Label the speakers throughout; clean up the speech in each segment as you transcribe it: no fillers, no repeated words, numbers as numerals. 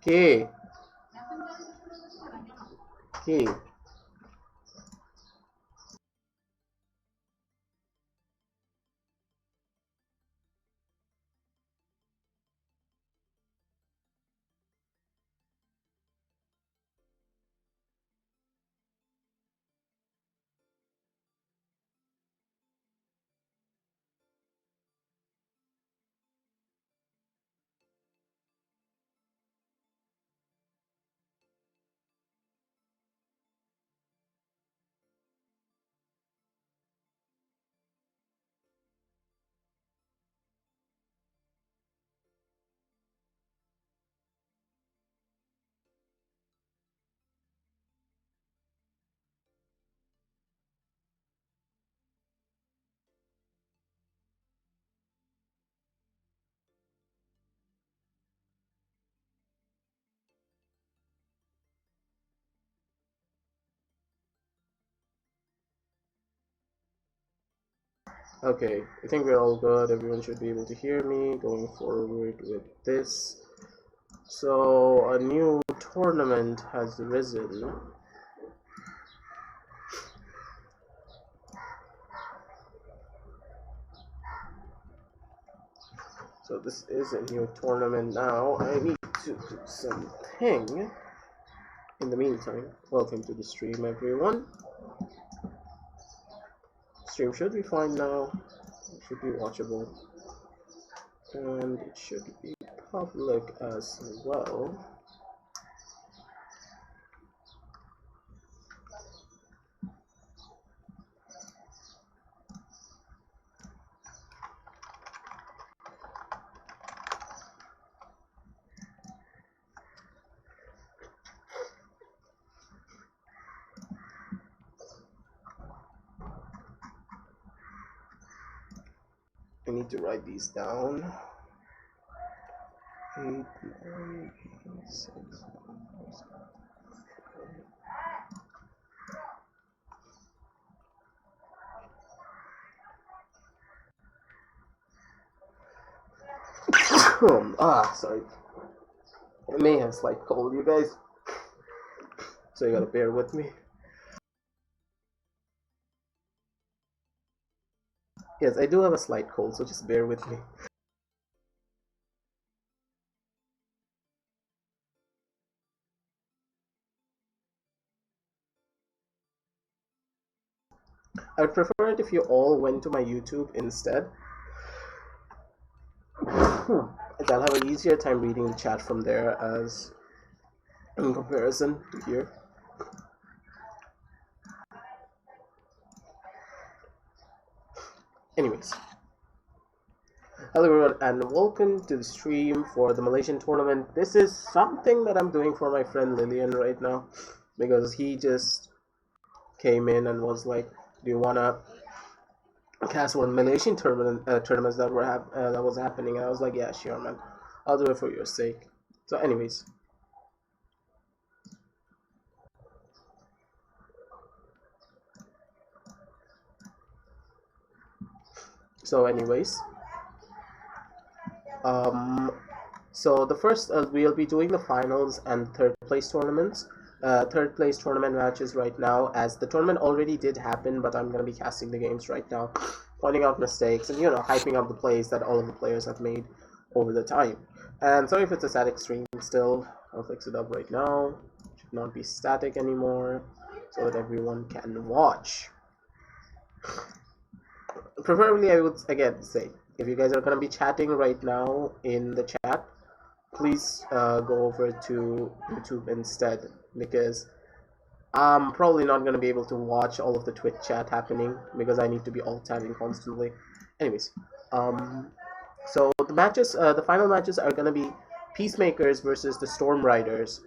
Speaker 1: Okay. Okay. Okay, I think we're all good. Everyone should be able to hear me going forward with this. So, a new tournament has risen. So, this is a new tournament now. I need to do something. In the meantime, welcome to the stream, everyone. Stream should be fine now. It should be watchable. And it should be public as well. I need to write these down. 8, 9, 6. Sorry. I may have a slight cold, you guys. So you gotta bear with me. Yes, I do have a slight cold, so just bear with me. I'd prefer it if you all went to my YouTube instead. I'll have an easier time reading the chat from there as in comparison to here. Anyways. Hello everyone and welcome to the stream for the Malaysian tournament. This is something that I'm doing for my friend Lillian right now because he just came in and was like, do you wanna cast one Malaysian tournaments that was happening? And I was like, yeah, sure, man, I'll do it for your sake. So anyways, so the first we'll be doing the finals and third place tournaments. Third place tournament matches right now, as the tournament already did happen, but I'm going to be casting the games right now, pointing out mistakes and hyping up the plays that all of the players have made over the time. And sorry if it's a static stream still. I'll fix it up right now. It should not be static anymore so that everyone can watch. Preferably, I would again say, if you guys are going to be chatting right now in the chat, please go over to YouTube instead, because I'm probably not going to be able to watch all of the Twitch chat happening because I need to be alt-tabbing constantly. Anyways, so the matches, the final matches are going to be Peacemakers versus the Storm Riders.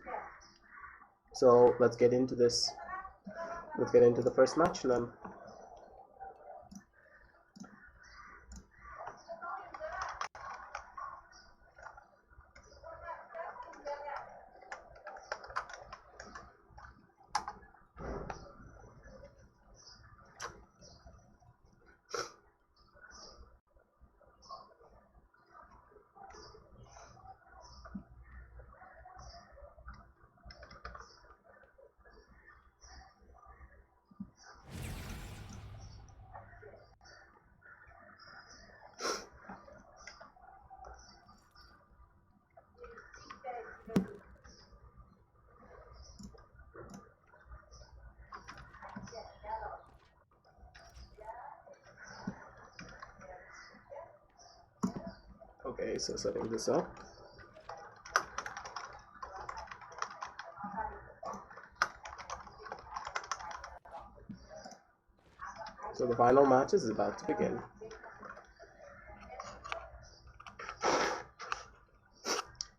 Speaker 1: So let's get into this. Let's get into the first match then. Okay, so setting this up. So the final match is about to begin.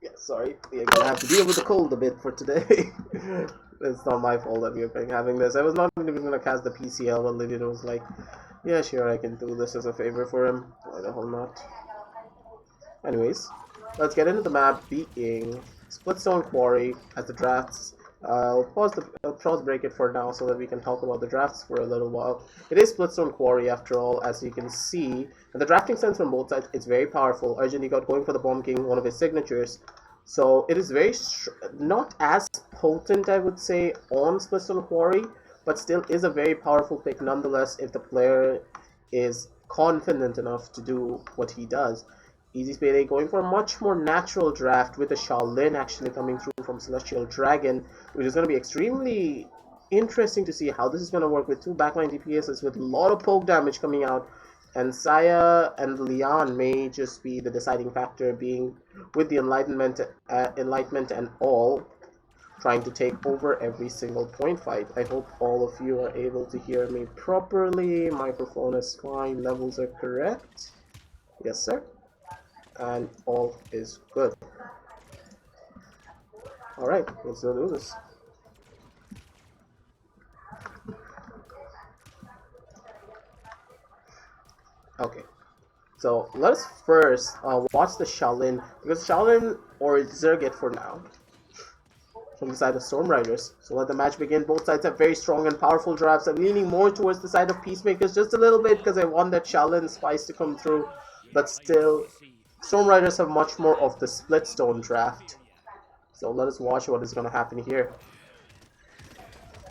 Speaker 1: Yeah, sorry, we're gonna have to deal with the cold a bit for today. It's not my fault that we're having this. I was not even gonna cast the PCL, but Lydian was like, yeah, sure, I can do this as a favor for him. Why the hell not? Anyways, let's get into the map being Splitstone Quarry as the drafts. I'll pause break it for now so that we can talk about the drafts for a little while. It is Splitstone Quarry after all, as you can see. And the drafting sense from both sides, it's very powerful. Arjun got going for the Bomb King, one of his signatures. So it is very not as potent, I would say, on Splitstone Quarry, but still is a very powerful pick nonetheless if the player is confident enough to do what he does. Easy Spade going for a much more natural draft with a Shaolin actually coming through from Celestial Dragon, which is going to be extremely interesting to see how this is going to work with two backline DPSs with a lot of poke damage coming out. And Saya and Leon may just be the deciding factor, being with the Enlightenment and all, trying to take over every single point fight. I hope all of you are able to hear me properly. Microphone is fine, levels are correct. Yes, sir. And all is good. Alright, let's go do this. Okay, so let's first watch the Shaolin, because Shaolin or Zerget for now from the side of Storm Riders. So let the match begin. Both sides have very strong and powerful drafts. I'm leaning more towards the side of Peacemakers just a little bit because I want that Shaolin spice to come through, but still Storm Riders have much more of the Splitstone draft. So let us watch what is going to happen here.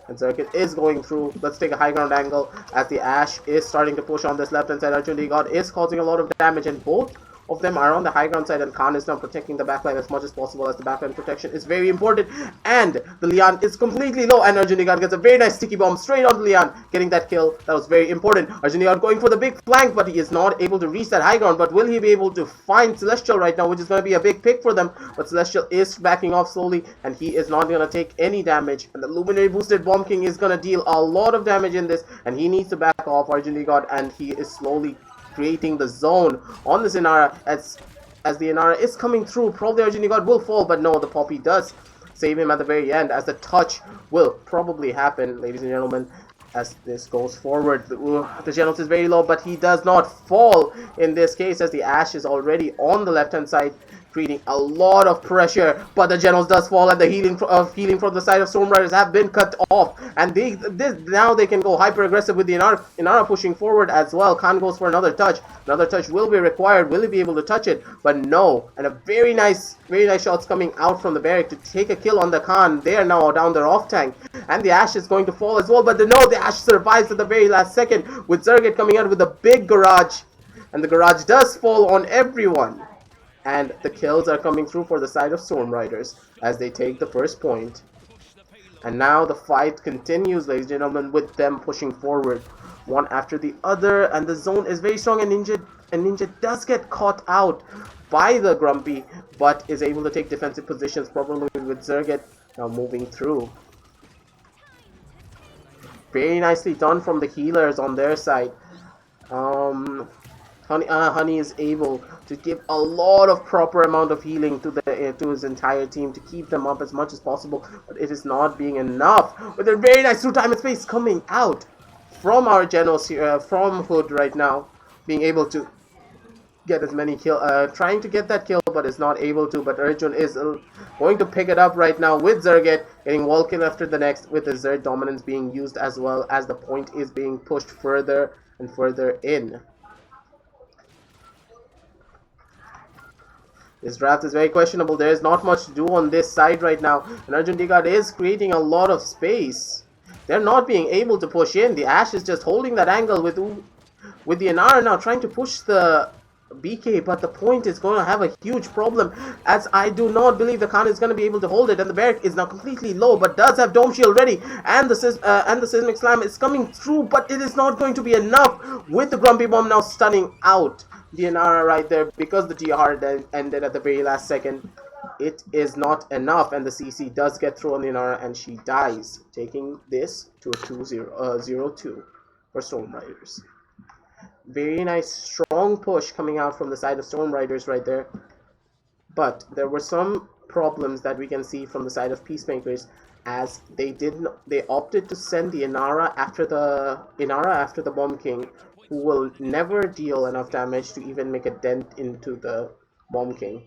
Speaker 1: And Circuit is going through. Let's take a high ground angle as the Ash is starting to push on this left hand side. Arjun God is causing a lot of damage, and both of them are on the high ground side, and Khan is now protecting the backline as much as possible, as the backline protection is very important. And the Leon is completely low, and Arjunigat gets a very nice sticky bomb straight on the Leon, getting that kill. That was very important. Arjunigat going for the big flank, but he is not able to reach that high ground. But will he be able to find Celestial right now, which is going to be a big pick for them? But Celestial is backing off slowly, and he is not going to take any damage. And the Luminary boosted Bomb King is going to deal a lot of damage in this, and he needs to back off Arjunigat, and he is slowly creating the zone on this Inara as the Inara is coming through. Probably Arjunigat will fall, but no, the Poppy does save him at the very end, as the touch will probably happen, ladies and gentlemen, as this goes forward. The Genos is very low, but he does not fall in this case, as the Ash is already on the left hand side, creating a lot of pressure. But the Genos does fall, and the healing from the side of Storm Riders have been cut off, and now they can go hyper aggressive with the Inara pushing forward as well. Khan goes for another touch. Another touch will be required. Will he be able to touch it? But no. And a very nice shots coming out from the barrack to take a kill on the Khan. They are now down their off tank, and the Ash is going to fall as well. But no, the Ash survives at the very last second, with Zerget coming out with a big garage, and the garage does fall on everyone. And the kills are coming through for the side of Storm Riders as they take the first point. And now the fight continues, ladies and gentlemen, with them pushing forward one after the other. And the zone is very strong, and Ninja does get caught out by the Grumpy, but is able to take defensive positions properly with Zerget now moving through. Very nicely done from the healers on their side. Honey is able to give a lot of proper amount of healing to his entire team to keep them up as much as possible, but it is not being enough. With a very nice through time and space coming out from our Genos here, from Hood right now, being able to get as many kill, trying to get that kill, but is not able to. But Arjun is going to pick it up right now with Zerget, getting wall kill after the next, with the Zerg dominance being used as well, as the point is being pushed further and further in. This draft is very questionable. There is not much to do on this side right now, and Arjun Digard is creating a lot of space. They're not being able to push in. The Ash is just holding that angle with the Inara now trying to push the BK, but the point is going to have a huge problem, as I do not believe the Khan is going to be able to hold it, and the barrack is now completely low, but does have Dome Shield ready, and the Seismic Slam is coming through, but it is not going to be enough, with the Grumpy Bomb now stunning out the Inara right there because the TR then ended at the very last second. It is not enough, and the CC does get through on the Inara, and she dies, taking this to a 0-2 for Storm Riders. Very nice, strong push coming out from the side of Storm Riders right there. But there were some problems that we can see from the side of Peacemakers, as they opted to send the Inara after the Bomb King, who will never deal enough damage to even make a dent into the Bomb King.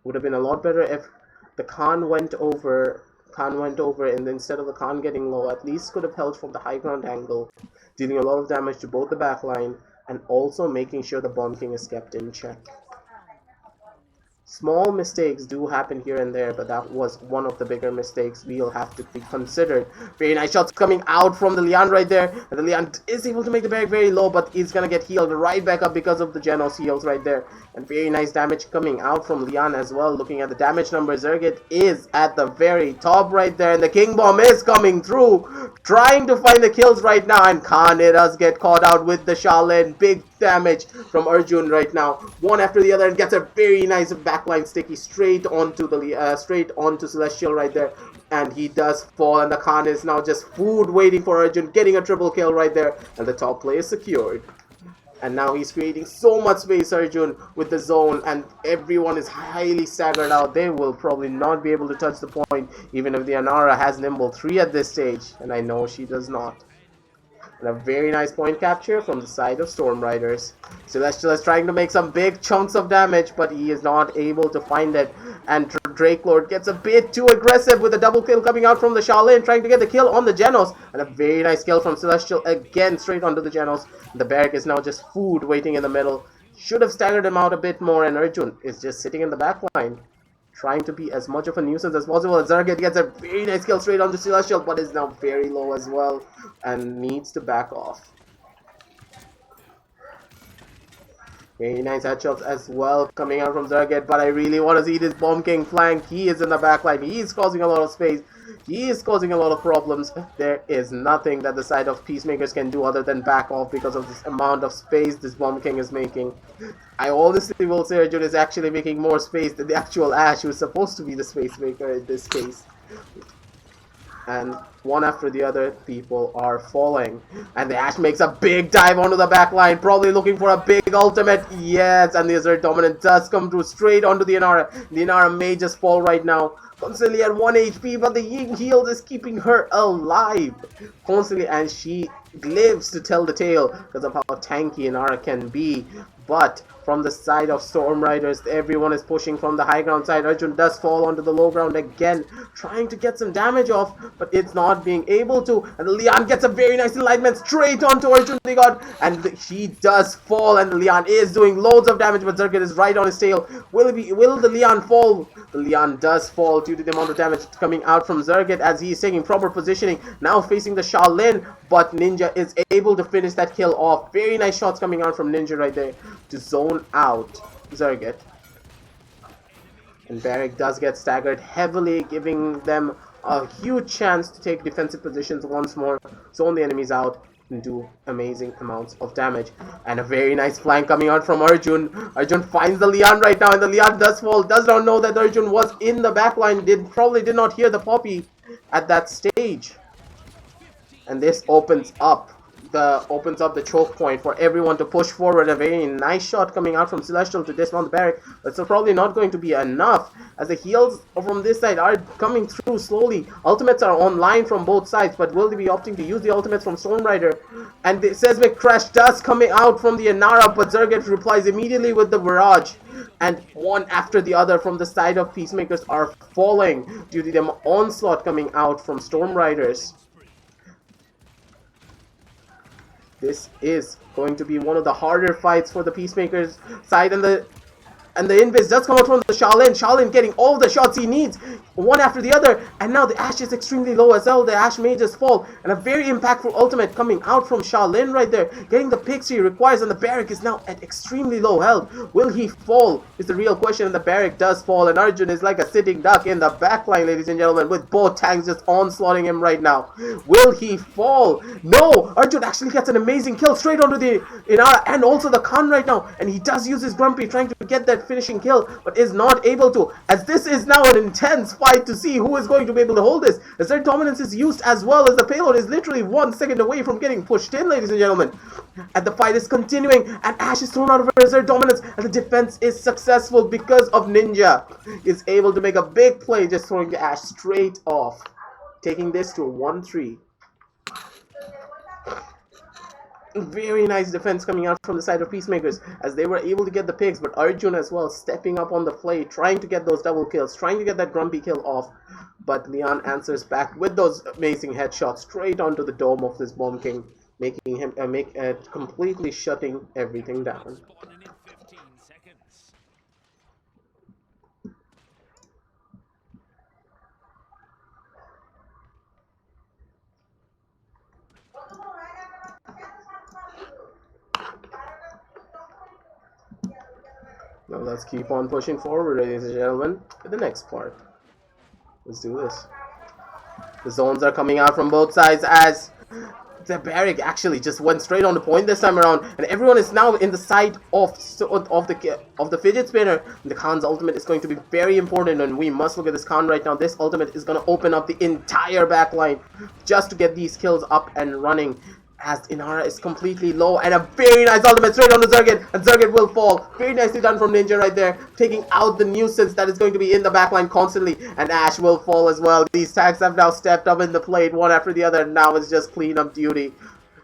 Speaker 1: Would have been a lot better if the Khan went over, and instead of the Khan getting low, at least could have held from the high ground angle, dealing a lot of damage to both the backline and also making sure the Bomb King is kept in check. Small mistakes do happen here and there, but that was one of the bigger mistakes we'll have to be considered. Very nice shots coming out from the Lian right there, and the Lian is able to make the barrack very low, but he's gonna get healed right back up because of the Genos heals right there. And very nice damage coming out from Lian as well. Looking at the damage numbers, Zergit is at the very top right there, and the King Bomb is coming through, trying to find the kills right now, and Khan does get caught out with the Shaolin. Big damage from Arjun right now, one after the other, and gets a very nice backline sticky straight onto Celestial right there, and he does fall, and the Khan is now just food waiting for Arjun, getting a triple kill right there, and the top play is secured. And now he's creating so much space, Arjun, with the zone, and everyone is highly staggered out. They will probably not be able to touch the point, even if the Inara has Nimble 3 at this stage, and I know she does not. And a very nice point capture from the side of Storm Riders. Celestial is trying to make some big chunks of damage, but he is not able to find it. And Drake Lord gets a bit too aggressive with a double kill coming out from the Shaolin, trying to get the kill on the Genos. And a very nice kill from Celestial again, straight onto the Genos. The barrack is now just food waiting in the middle. Should have staggered him out a bit more, and Arjun is just sitting in the back line, trying to be as much of a nuisance as possible. Zergit gets a very nice kill straight onto Celestial, but is now very low as well and needs to back off. Very nice headshots as well coming out from Zergit, but I really want to see this Bomb King flank. He is in the back line. He is causing a lot of space. He is causing a lot of problems. There is nothing that the side of Peacemakers can do other than back off because of this amount of space this Bomb King is making. I honestly will say Arjun is actually making more space than the actual Ashe, who is supposed to be the space maker in this case. And one after the other, people are falling. And the Ashe makes a big dive onto the back line, probably looking for a big ultimate. Yes, and the Azure Dominant does come through straight onto the Inara. The Inara may just fall right now, constantly at 1 HP, but the Ying heal is keeping her alive constantly, and she lives to tell the tale because of how tanky Inara can be. But from the side of Storm Riders, everyone is pushing from the high ground side. Arjun does fall onto the low ground again, trying to get some damage off, but it's not being able to. And the Lian gets a very nice enlightenment straight onto Arjun, they got, and he does fall, and the Lian is doing loads of damage, but Zergit is right on his tail. Will the Lian fall? The Lian does fall due to the amount of damage coming out from Zergit as he is taking proper positioning, now facing the Shaolin, but Ninja is able to finish that kill off. Very nice shots coming out from Ninja right there to zone out Zergit. And barrack does get staggered heavily, giving them a huge chance to take defensive positions once more, zone the enemies out, and do amazing amounts of damage. And a very nice flank coming out from Arjun. Arjun finds the Lian right now, and the Lian does fall. Does not know that Arjun was in the backline. Probably did not hear the poppy at that stage. And this opens up the choke point for everyone to push forward. A very nice shot coming out from Celestial to dismount the barrack, but it's probably not going to be enough as the heals from this side are coming through slowly. Ultimates are online from both sides, but will they be opting to use the ultimates from Storm Rider? And the Seismic Crash does coming out from the Inara, but Zergit replies immediately with the Barrage. And one after the other from the side of Peacemakers are falling due to the onslaught coming out from Storm Riders. This is going to be one of the harder fights for the Peacemakers side, and the And the invis does come out from the Shaolin. Shaolin getting all the shots he needs, one after the other. And now the Ashe is extremely low as well. The Ashe may just fall. And a very impactful ultimate coming out from Shaolin right there. Getting the picks he requires. And the Barrack is now at extremely low health. Will he fall is the real question. And the Barrack does fall. And Arjun is like a sitting duck in the backline, ladies and gentlemen, with both tanks just onslaughting him right now. Will he fall? No! Arjun actually gets an amazing kill straight onto the Inara and also the Khan right now. And he does use his Grumpy trying to get that finishing kill, but is not able to, as this is now an intense fight to see who is going to be able to hold this, as their dominance is used as well, as the payload is literally 1 second away from getting pushed in, ladies and gentlemen. And the fight is continuing, and Ashe is thrown out of his dominance, and the defense is successful because of Ninja is able to make a big play, just throwing the Ashe straight off, taking this to a 1-3. Very nice defense coming out from the side of Peacemakers, as they were able to get the picks, but Arjun as well stepping up on the play, trying to get those double kills, trying to get that Grumpy kill off. But Leon answers back with those amazing headshots straight onto the dome of this Bomb King, making him completely shutting everything down. Now let's keep on pushing forward, ladies and gentlemen, to the next part. Let's do this. The zones are coming out from both sides, as the Barrack actually just went straight on the point this time around, and everyone is now in the side of the fidget spinner. And the Khan's ultimate is going to be very important, and we must look at this Khan right now. This ultimate is going to open up the entire backline just to get these kills up and running, as Inara is completely low, and a very nice ultimate straight on the Zergit, and Zergit will fall. Very nicely done from Ninja right there, taking out the nuisance that is going to be in the backline constantly, and Ashe will fall as well. These tags have now stepped up in the plate, one after the other, and now it's just cleanup duty.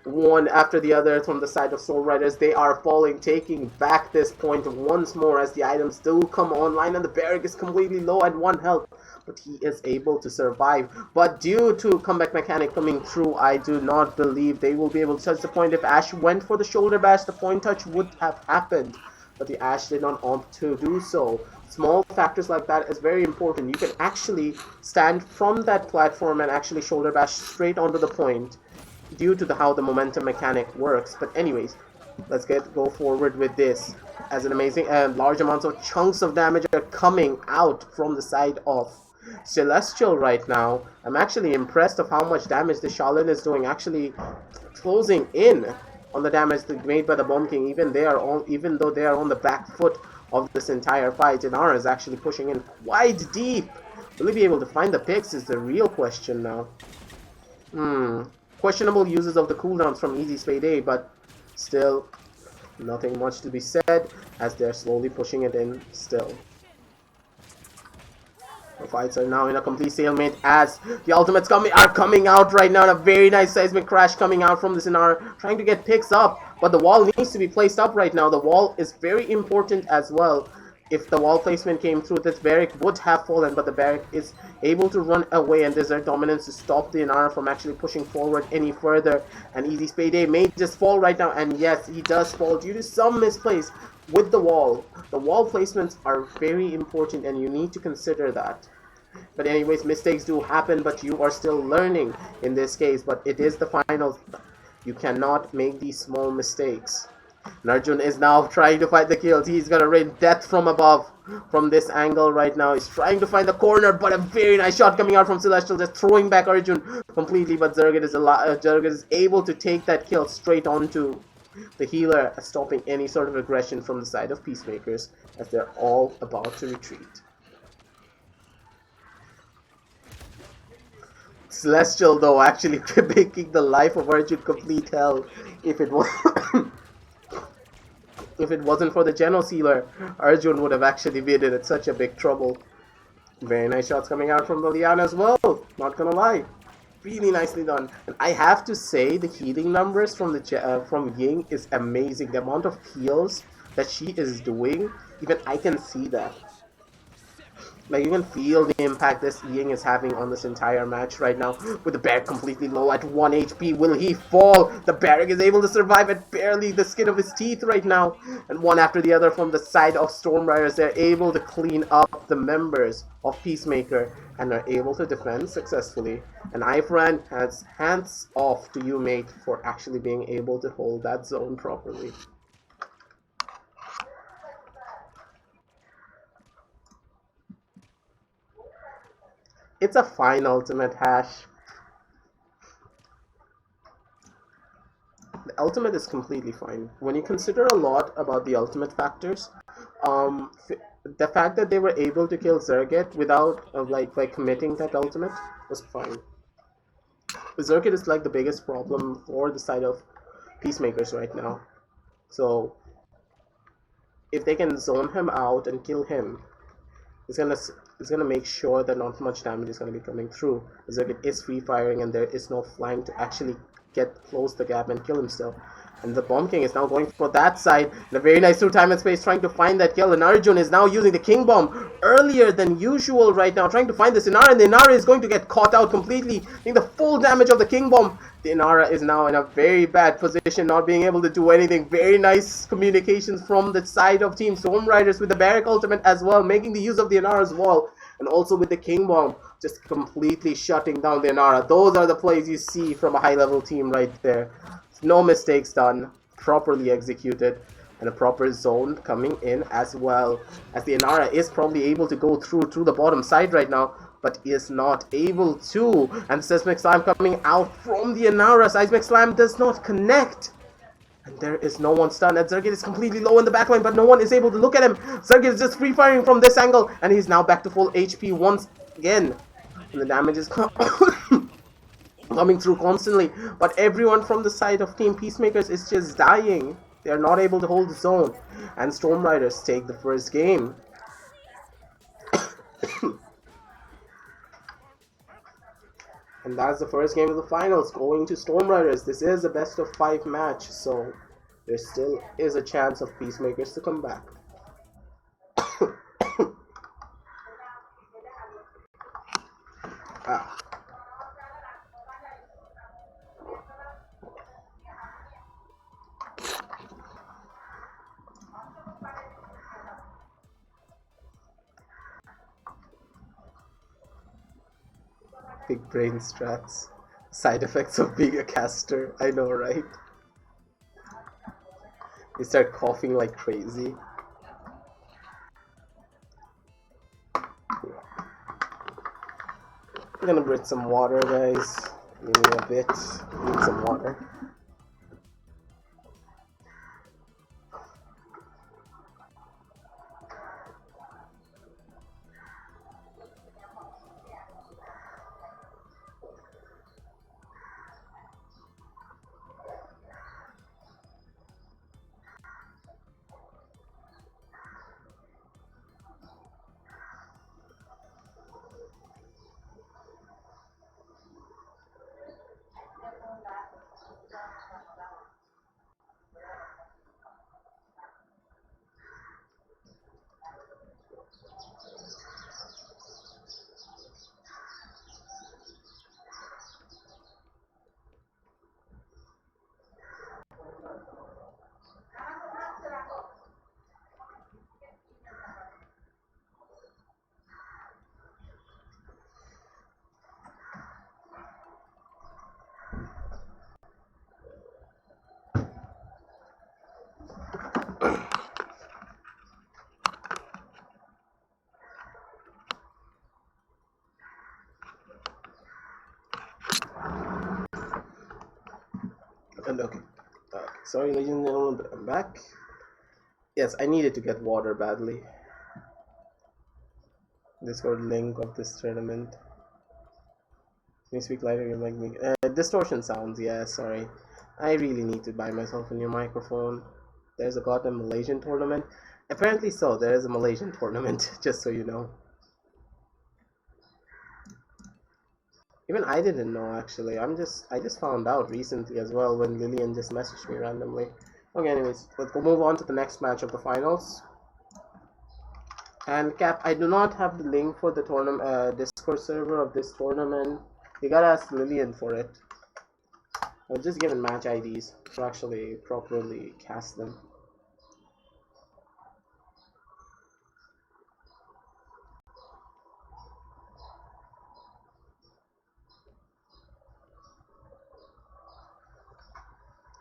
Speaker 1: One after the other from the side of Soul Riders. They are falling, taking back this point once more, as the items do come online, and the Barrack is completely low at 1 health. But he is able to survive. But due to comeback mechanic coming through, I do not believe they will be able to touch the point. If Ashe went for the shoulder bash, the point touch would have happened. But the Ashe did not opt to do so. Small factors like that is very important. You can actually stand from that platform and actually shoulder bash straight onto the point, due to how the momentum mechanic works. But anyways, let's go forward with this, as an amazing large amounts of chunks of damage are coming out from the side of Celestial right now. I'm actually impressed of how much damage the Shaolin is doing, actually closing in on the damage made by the Bomb King. Even though they are on the back foot of this entire fight, Inara is actually pushing in quite deep. Will he be able to find the picks is the real question now. Questionable uses of the cooldowns from Easy Spade A, but still nothing much to be said, as they're slowly pushing it in still. The fights are now in a complete stalemate, as the ultimates are coming out right now. And a very nice seismic crash coming out from this Inara, trying to get picks up, but the wall needs to be placed up right now. The wall is very important as well. If the wall placement came through, this Barrack would have fallen, but the Barrack is able to run away, and there's their dominance to stop the Inara from actually pushing forward any further. And Easy Spade A may just fall right now, and yes, he does fall due to some misplace with the wall. The wall placements are very important, and you need to consider that. But anyways, mistakes do happen, but you are still learning in this case. But it is the finals. You cannot make these small mistakes. Arjun is now trying to fight the kills. He's gonna rain death from above from this angle right now. He's trying to find the corner, but a very nice shot coming out from Celestial, just throwing back Arjun completely. But Zergit is able to take that kill straight onto the healer, stopping any sort of aggression from the side of Peacemakers, as they're all about to retreat. Celestial, though, actually making the life of Arjun complete hell. If it was if it wasn't for the Genos healer, Arjun would have actually been in such a big trouble. Very nice shots coming out from Liliana as well, not gonna lie. Really nicely done. And I have to say, the healing numbers from from Ying is amazing. The amount of heals that she is doing, even I can see that. Like, you can feel the impact this Ying is having on this entire match right now. With the Barrack completely low at 1 HP. Will he fall? The Barrack is able to survive at barely the skin of his teeth right now. And one after the other from the side of Storm Riders, they're able to clean up the members of Peacemaker and are able to defend successfully. And Ifran has hands off to you, mate, for actually being able to hold that zone properly. It's a fine ultimate, Hash. The ultimate is completely fine. When you consider a lot about the ultimate factors, the fact that they were able to kill Zerget without like by committing that ultimate was fine. Zerget is like the biggest problem for the side of Peacemakers right now. So if they can zone him out and kill him, it's gonna make sure that not much damage is gonna be coming through. Zerget is free firing and there is no flank to actually close the gap and kill him still. And the Bomb King is now going for that side. And a very nice through time and space trying to find that kill. And Arjun is now using the King Bomb earlier than usual right now, trying to find the Inara. And the Inara is going to get caught out completely, taking the full damage of the King Bomb. The Inara is now in a very bad position, not being able to do anything. Very nice communications from the side of Team Storm Riders with the Barrack ultimate as well, making the use of the Inara's wall. And also with the King Bomb, just completely shutting down the Inara. Those are the plays you see from a high-level team right there. No mistakes done, properly executed, and a proper zone coming in as well. As the Inara is probably able to go through the bottom side right now, but is not able to. And Seismic Slam coming out from the Inara. Seismic Slam does not connect. And there is no one stunned, and Zerget is completely low in the backline, but no one is able to look at him. Zerget is just free firing from this angle, and he's now back to full HP once again. And the damage is coming through constantly, but everyone from the side of Team Peacemakers is just dying. They are not able to hold the zone, and Storm Riders take the first game. And that's the first game of the finals, going to Storm Riders. This is a best of 5 match, so there still is a chance of Peacemakers to come back. Big brain strats. Side effects of being a caster. I know, right? You start coughing like crazy. I'm gonna bring some water, guys. Give me a bit. Need some water. And okay. Sorry, ladies and gentlemen, but I'm back. Yes, I needed to get water badly. Discord link of this tournament. Can you speak lighter? You like me? Distortion sounds. Yeah, sorry. I really need to buy myself a new microphone. There's a goddamn Malaysian tournament. Apparently so. There is a Malaysian tournament. Just so you know. Even I didn't know, actually. I just found out recently as well when Lillian just messaged me randomly. Okay, anyways, let's go move on to the next match of the finals. And Cap, I do not have the link for the tournament Discord server of this tournament. You gotta ask Lillian for it. I was just given match IDs to actually properly cast them.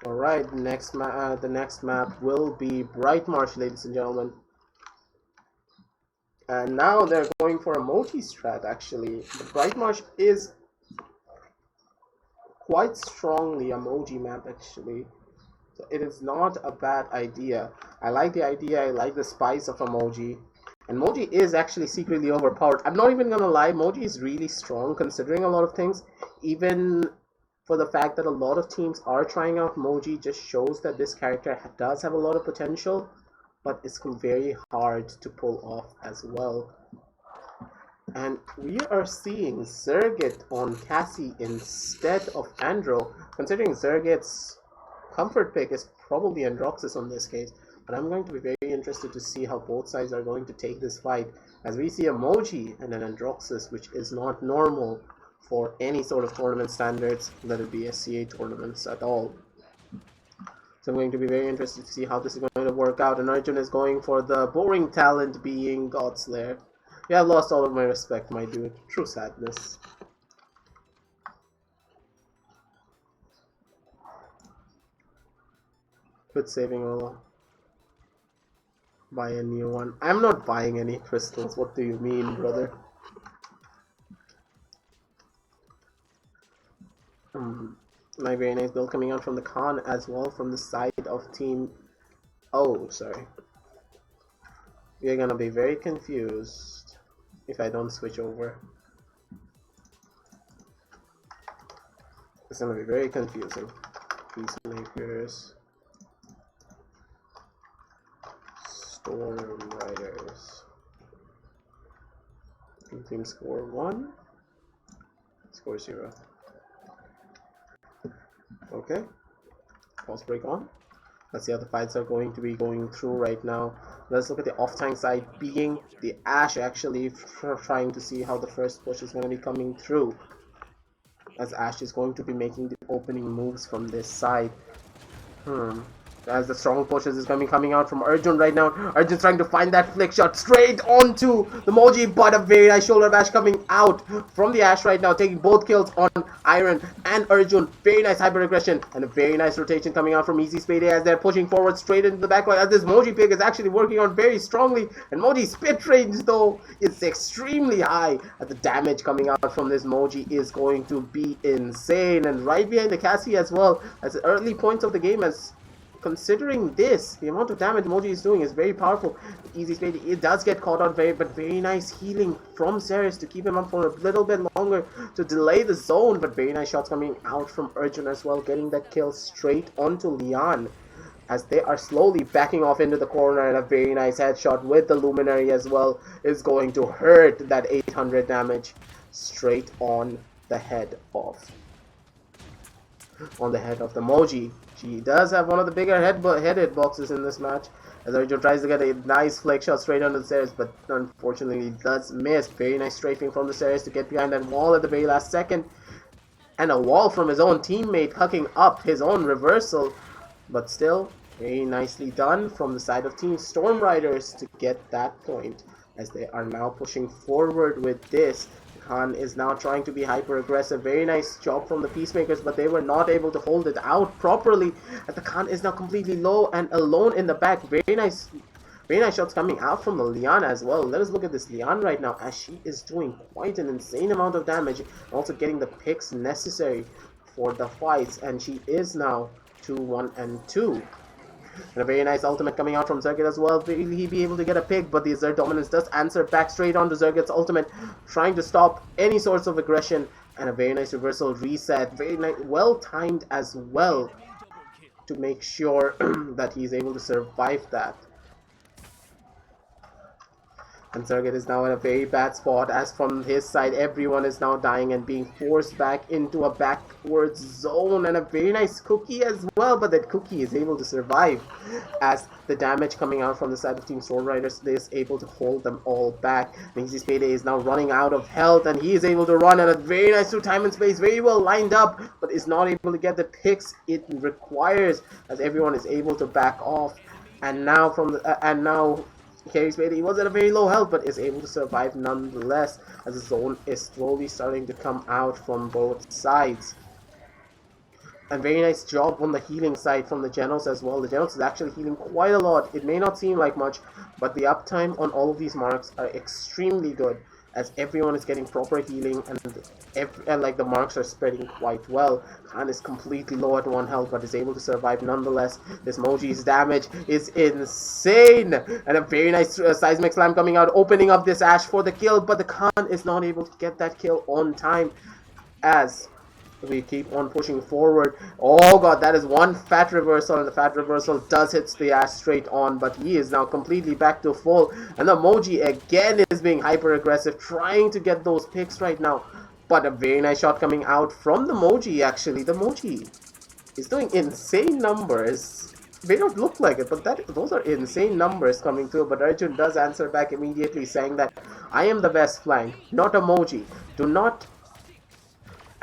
Speaker 1: Alright, the next map will be Bright Marsh, ladies and gentlemen. And now they're going for emoji strat, actually. The Bright Marsh is quite strongly emoji map, actually. So it is not a bad idea. I like the idea, I like the spice of emoji. And Moji is actually secretly overpowered. I'm not even gonna lie, Moji is really strong considering a lot of things. Even for the fact that a lot of teams are trying out Moji just shows that this character does have a lot of potential, but it's very hard to pull off as well. And we are seeing Zergit on Cassie instead of Andro, considering Zergit's comfort pick is probably Androxus on this case. But I'm going to be very interested to see how both sides are going to take this fight, as we see a Moji and an Androxus, which is not normal for any sort of tournament standards, let it be SCA tournaments at all. So I'm going to be very interested to see how this is going to work out. And Arjun is going for the boring talent being Godslayer. Yeah, I've lost all of my respect, my dude. True sadness. Quit saving Ola. Buy a new one. I'm not buying any crystals. What do you mean, brother? My very nice build coming out from the Khan as well from the side of team. Oh, sorry. You're gonna be very confused if I don't switch over. It's gonna be very confusing. Peacemakers. Storm Riders. Team score 1. Score 0. Okay. Pulse break on. Let's see how the fights are going to be going through right now. Let's look at the off-tank side, being the Ashe actually trying to see how the first push is going to be coming through. As Ashe is going to be making the opening moves from this side. As the strong pushes is coming out from Arjun right now. Arjun's trying to find that flick shot straight onto the Moji, but a very nice shoulder bash coming out from the Ashe right now, taking both kills on Iron and Arjun. Very nice hyper aggression and a very nice rotation coming out from Easy Spade as they're pushing forward straight into the backline. As this Moji pick is actually working on very strongly, and Moji's spit range though is extremely high. And the damage coming out from this Moji is going to be insane, and right behind the Cassie as well, as the early points of the game as considering this, the amount of damage Moji is doing is very powerful. Easy Spade, it does get caught out but very nice healing from Ceres to keep him up for a little bit longer to delay the zone, but very nice shots coming out from Arjun as well, getting that kill straight onto Leon as they are slowly backing off into the corner, and a very nice headshot with the Luminary as well is going to hurt that 800 damage straight on the head of the Moji. She does have one of the bigger headed boxes in this match, as Arjun tries to get a nice flick shot straight onto the stairs, but unfortunately does miss. Very nice strafing from the stairs to get behind that wall at the very last second, and a wall from his own teammate hucking up his own reversal, but still very nicely done from the side of Team Storm Riders to get that point, as they are now pushing forward with this. Khan is now trying to be hyper aggressive. Very nice job from the Peacemakers, but they were not able to hold it out properly, as the Khan is now completely low and alone in the back. Very nice shots coming out from the Leon as well. Let us look at this Leon right now, as she is doing quite an insane amount of damage, and also getting the picks necessary for the fights, and she is now 2-1-2. And a very nice ultimate coming out from Zergit as well. Will he be able to get a pick? But the Zerg dominance does answer back straight onto Zergit's ultimate, trying to stop any sorts of aggression. And a very nice reversal reset. Very nice, well timed as well, to make sure that he's able to survive that. And Zerget is now in a very bad spot, as from his side everyone is now dying and being forced back into a backwards zone. And a very nice cookie as well, but that cookie is able to survive, as the damage coming out from the side of Team Storm Riders is able to hold them all back. Easy Spade is now running out of health, and he is able to run at a very nice through time and space, very well lined up, but is not able to get the picks it requires, as everyone is able to back off. And now Carries Spade, he was at a very low health, but is able to survive nonetheless, as the zone is slowly starting to come out from both sides. And very nice job on the healing side from the Genos as well. The Genos is actually healing quite a lot. It may not seem like much, but the uptime on all of these marks are extremely good, as everyone is getting proper healing, and like the marks are spreading quite well. Khan is completely low at 1 health, but is able to survive nonetheless. This Moji's damage is insane, and a very nice seismic slam coming out, opening up this Ash for the kill, but the Khan is not able to get that kill on time, as we keep on pushing forward. Oh god, that is one fat reversal, and the fat reversal does hit the Ash straight on, but he is now completely back to full. And the Moji again is being hyper aggressive, trying to get those picks right now. But a very nice shot coming out from the Moji. Actually, the Moji is doing insane numbers. They don't look like it, but those are insane numbers coming through. But Arjun does answer back immediately, saying that I am the best flank, not a Moji. Do not.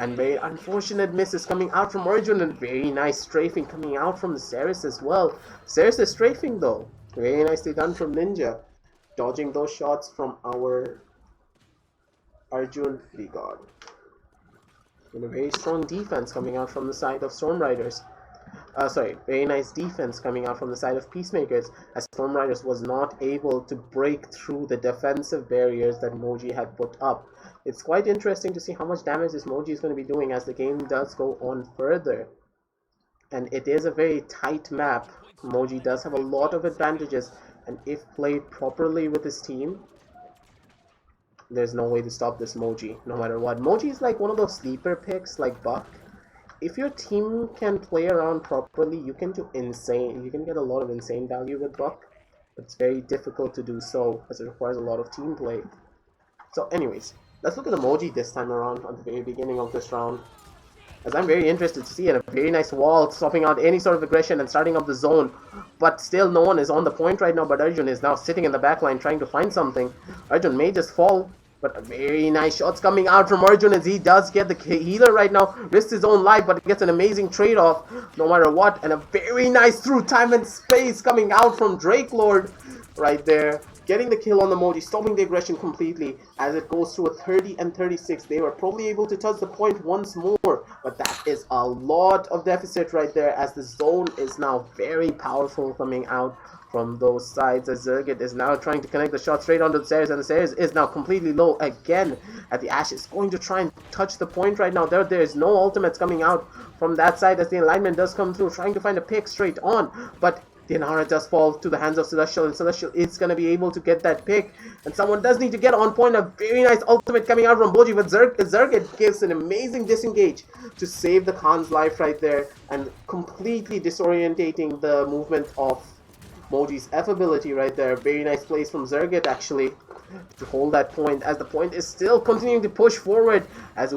Speaker 1: And very unfortunate misses coming out from Arjun, and very nice strafing coming out from the Ceres as well. Ceres is strafing though. Very nicely done from Ninja, dodging those shots from our Arjun Ligard. And a very strong defense coming out from the side of Storm Riders. Very nice defense coming out from the side of Peacemakers, as Storm Riders was not able to break through the defensive barriers that Moji had put up. It's quite interesting to see how much damage this Moji is going to be doing as the game does go on further. And it is a very tight map. Moji does have a lot of advantages, and if played properly with his team, there's no way to stop this Moji, no matter what. Moji is like one of those sleeper picks like Buck. If your team can play around properly, you can do insane. You can get a lot of insane value with Buck, but it's very difficult to do so, as it requires a lot of team play. So anyways, let's look at the Moji this time around at the very beginning of this round, as I'm very interested to see it. A very nice wall, stopping out any sort of aggression and starting up the zone, but still no one is on the point right now, but Arjun is now sitting in the back line trying to find something. Arjun may just fall, but a very nice shots coming out from Arjun, as he does get the healer right now, risks his own life, but gets an amazing trade-off no matter what. And a very nice through time and space coming out from Drake Lord right there, getting the kill on the Moji, stopping the aggression completely as it goes through a 30 and 36. They were probably able to touch the point once more, but that is a lot of deficit right there, as the zone is now very powerful coming out from those sides, as Zerget is now trying to connect the shot straight onto the Ceres, and the Ceres is now completely low again, as the Ash is going to try and touch the point right now. There is no ultimates coming out from that side, as the alignment does come through, trying to find a pick straight on, but the Inara does fall to the hands of Celestial, and Celestial is going to be able to get that pick, and someone does need to get on point. A very nice ultimate coming out from Boji, but Zerget gives an amazing disengage to save the Khan's life right there, and completely disorientating the movement of Moji's F ability right there. Very nice place from Zerget actually to hold that point, as the point is still continuing to push forward, as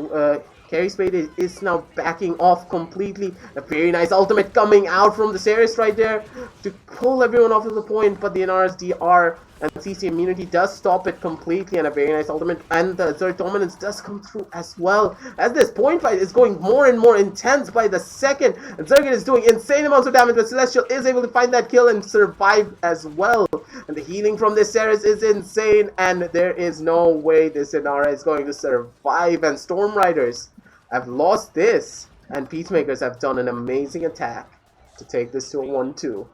Speaker 1: Carry Spade is now backing off completely. A very nice ultimate coming out from the Ceres right there to pull everyone off of the point, but the Inara's DR and CC immunity does stop it completely, and a very nice ultimate, and the Zerg dominance does come through as well, as this point fight is going more and more intense by the second, and Zerg is doing insane amounts of damage, but Celestial is able to find that kill and survive as well, and the healing from this Ceres is insane, and there is no way this Inara is going to survive, and Storm Riders have lost this, and Peacemakers have done an amazing attack to take this to a 1-2.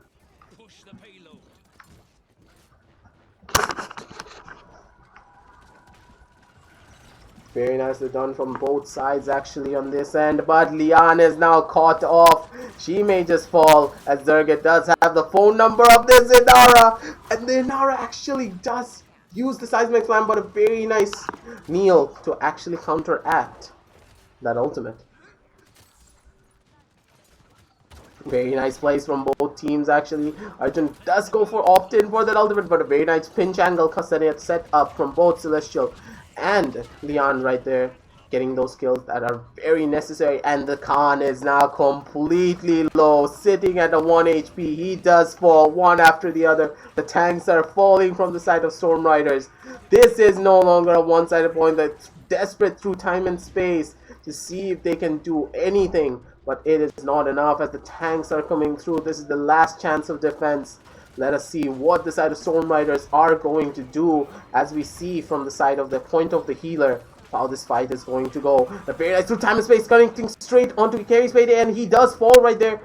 Speaker 1: Very nicely done from both sides actually on this end, but Lian is now caught off. She may just fall, as Zerget does have the phone number of this Inara, and the Inara actually does use the seismic slam, but a very nice kneel to actually counteract that ultimate. Very nice plays from both teams actually. Arjun does go for opt-in for that ultimate, but a very nice pinch angle set up from both Celestial and Leon right there. Getting those kills that are very necessary, and the Khan is now completely low, sitting at a 1 HP. He does fall one after the other. The tanks are falling from the side of Storm Riders. This is no longer a one-sided point. That's desperate through time and space to see if they can do anything, but it is not enough as the tanks are coming through. This is the last chance of defense. Let us see what the side of Storm Riders are going to do, as we see from the side of the point of the healer how this fight is going to go. The very nice through time and space, connecting straight onto Carry's Payday, and he does fall right there.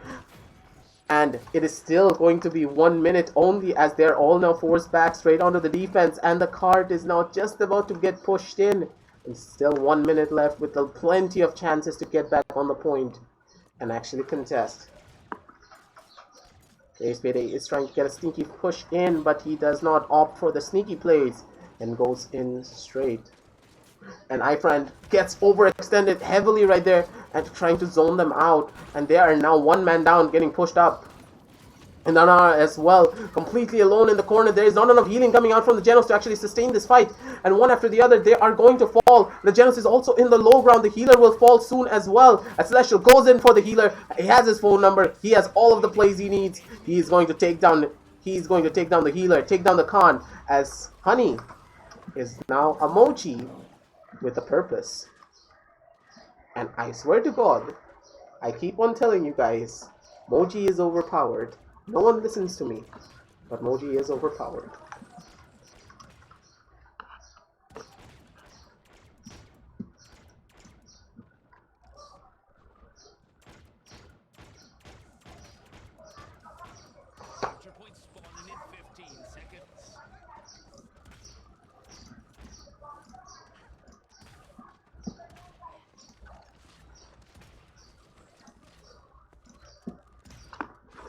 Speaker 1: And it is still going to be 1 minute only, as they're all now forced back straight onto the defense, and the cart is now just about to get pushed in. And still 1 minute left with plenty of chances to get back on the point and actually contest. Carry's Payday is trying to get a sneaky push in, but he does not opt for the sneaky plays and goes in straight. And iFriend gets overextended heavily right there and trying to zone them out, and they are now one man down, getting pushed up. And Nana as well, completely alone in the corner. There is not enough healing coming out from the Genos to actually sustain this fight, and one after the other they are going to fall. The Genos is also in the low ground. The healer will fall soon as well, as Celestial goes in for the healer. He has his phone number, he has all of the plays he needs. He's going to take down the healer, take down the Khan, as Honey is now a Mochi with a purpose. And I swear to God, I keep on telling you guys, Moji is overpowered. No one listens to me, but Moji is overpowered.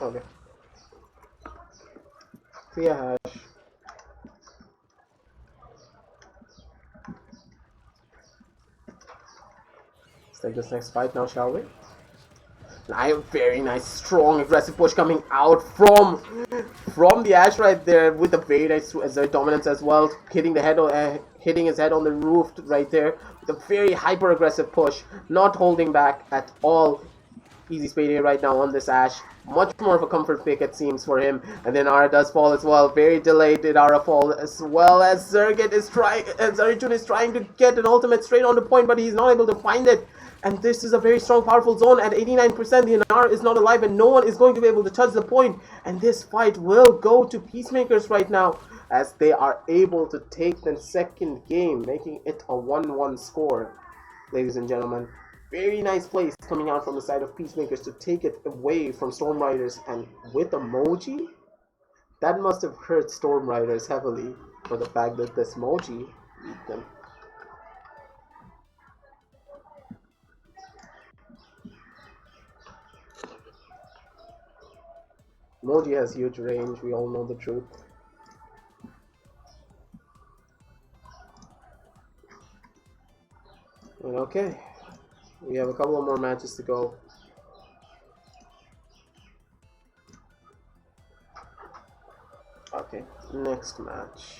Speaker 1: Okay. Clear hash. Let's take this next fight now, shall we? A very nice, strong, aggressive push coming out from the Ash right there, with a very nice dominance as well, hitting his head on the roof right there with a very hyper aggressive push, not holding back at all. Easy Spade right now on this Ash. Much more of a comfort pick, it seems, for him. And then Ara does fall as well. Very delayed did Ara fall, as well as Zergit is trying, and Zarichun is trying to get an ultimate straight on the point, but he's not able to find it. And this is a very strong, powerful zone. At 89%, the Inara is not alive, and no one is going to be able to touch the point. And this fight will go to Peacemakers right now, as they are able to take the second game, making it a 1-1 score, ladies and gentlemen. Very nice plays coming out from the side of Peacemakers to take it away from Storm Riders, and with Emoji, that must have hurt Storm Riders heavily for the fact that this Emoji beat them. Emoji has huge range, we all know the truth. And okay. We have a couple of more matches to go. Okay, next match.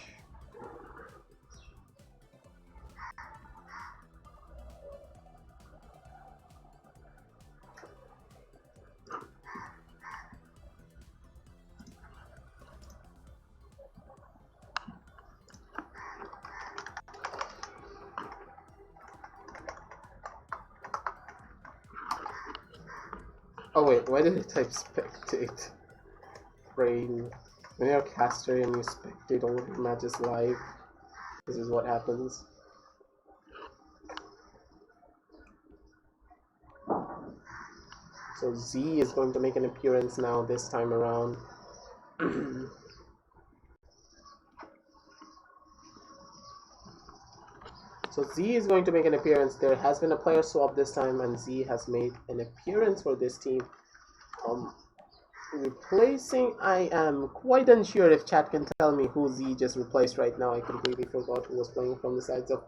Speaker 1: Oh wait, why did it type spectate? Brain. When you're a caster and you spectate all of your matches live, this is what happens. So Z is going to make an appearance now this time around. So Z is going to make an appearance. There has been a player swap this time, and Z has made an appearance for this team. Replacing, I am quite unsure if chat can tell me who Z just replaced right now. I completely forgot who was playing from the sides of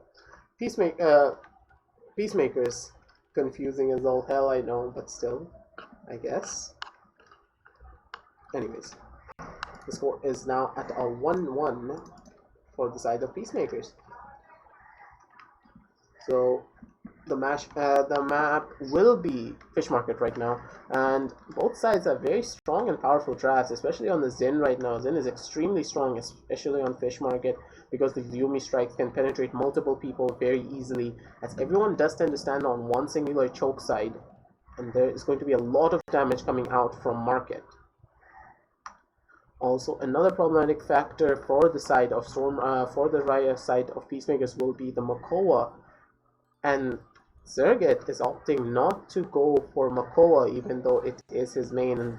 Speaker 1: Peacemakers. Confusing as all hell, I know, but still, I guess. Anyways, the score is now at a 1-1 for the side of Peacemakers. So the map will be Fish Market right now, and both sides have very strong and powerful drafts, especially on the Zin right now. Zin is extremely strong, especially on Fish Market, because the Yumi strikes can penetrate multiple people very easily, as everyone does tend to stand on one singular choke side, and there is going to be a lot of damage coming out from Market. Also, another problematic factor for the side of for the Raya side of Peacemakers will be the Makoa, and Zerget is opting not to go for Makoa, even though it is his main. And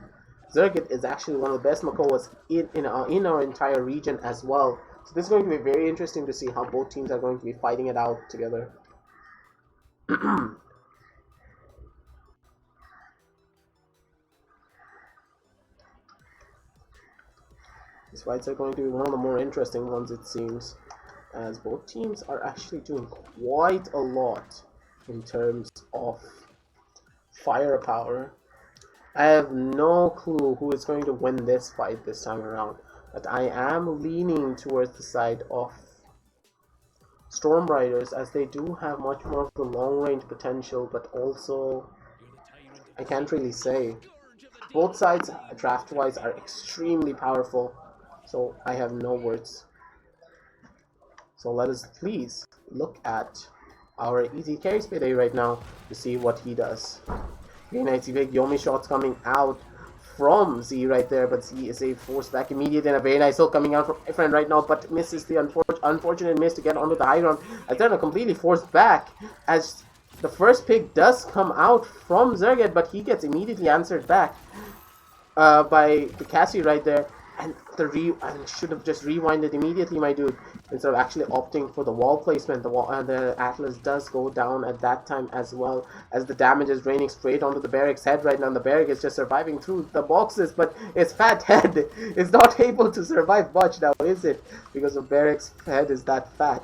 Speaker 1: Zerget is actually one of the best Makoas in our entire region as well. So this is going to be very interesting to see how both teams are going to be fighting it out together. These fights are going to be one of the more interesting ones, it seems, as both teams are actually doing quite a lot in terms of firepower. I have no clue who is going to win this fight this time around, but I am leaning towards the side of Storm Riders, as they do have much more of the long range potential, but also I can't really say. Both sides draft wise are extremely powerful, so I have no words. So let us please look at our easy carry Spade right now to see what he does. Very nice big Yomi shots coming out from Z right there, but Z is a force back immediately, and a very nice hook coming out from my friend right now, but misses the unfortunate miss to get onto the high ground. And then a completely forced back, as the first pick does come out from Zerget, but he gets immediately answered back by the Cassie right there. And I should have just rewinded immediately, my dude, instead of actually opting for the wall placement. The Atlas does go down at that time, as well as the damage is raining straight onto the Barrack's head right now. And the Barrack is just surviving through the boxes, but its fat head is not able to survive much now, is it? Because the Barrack's head is that fat.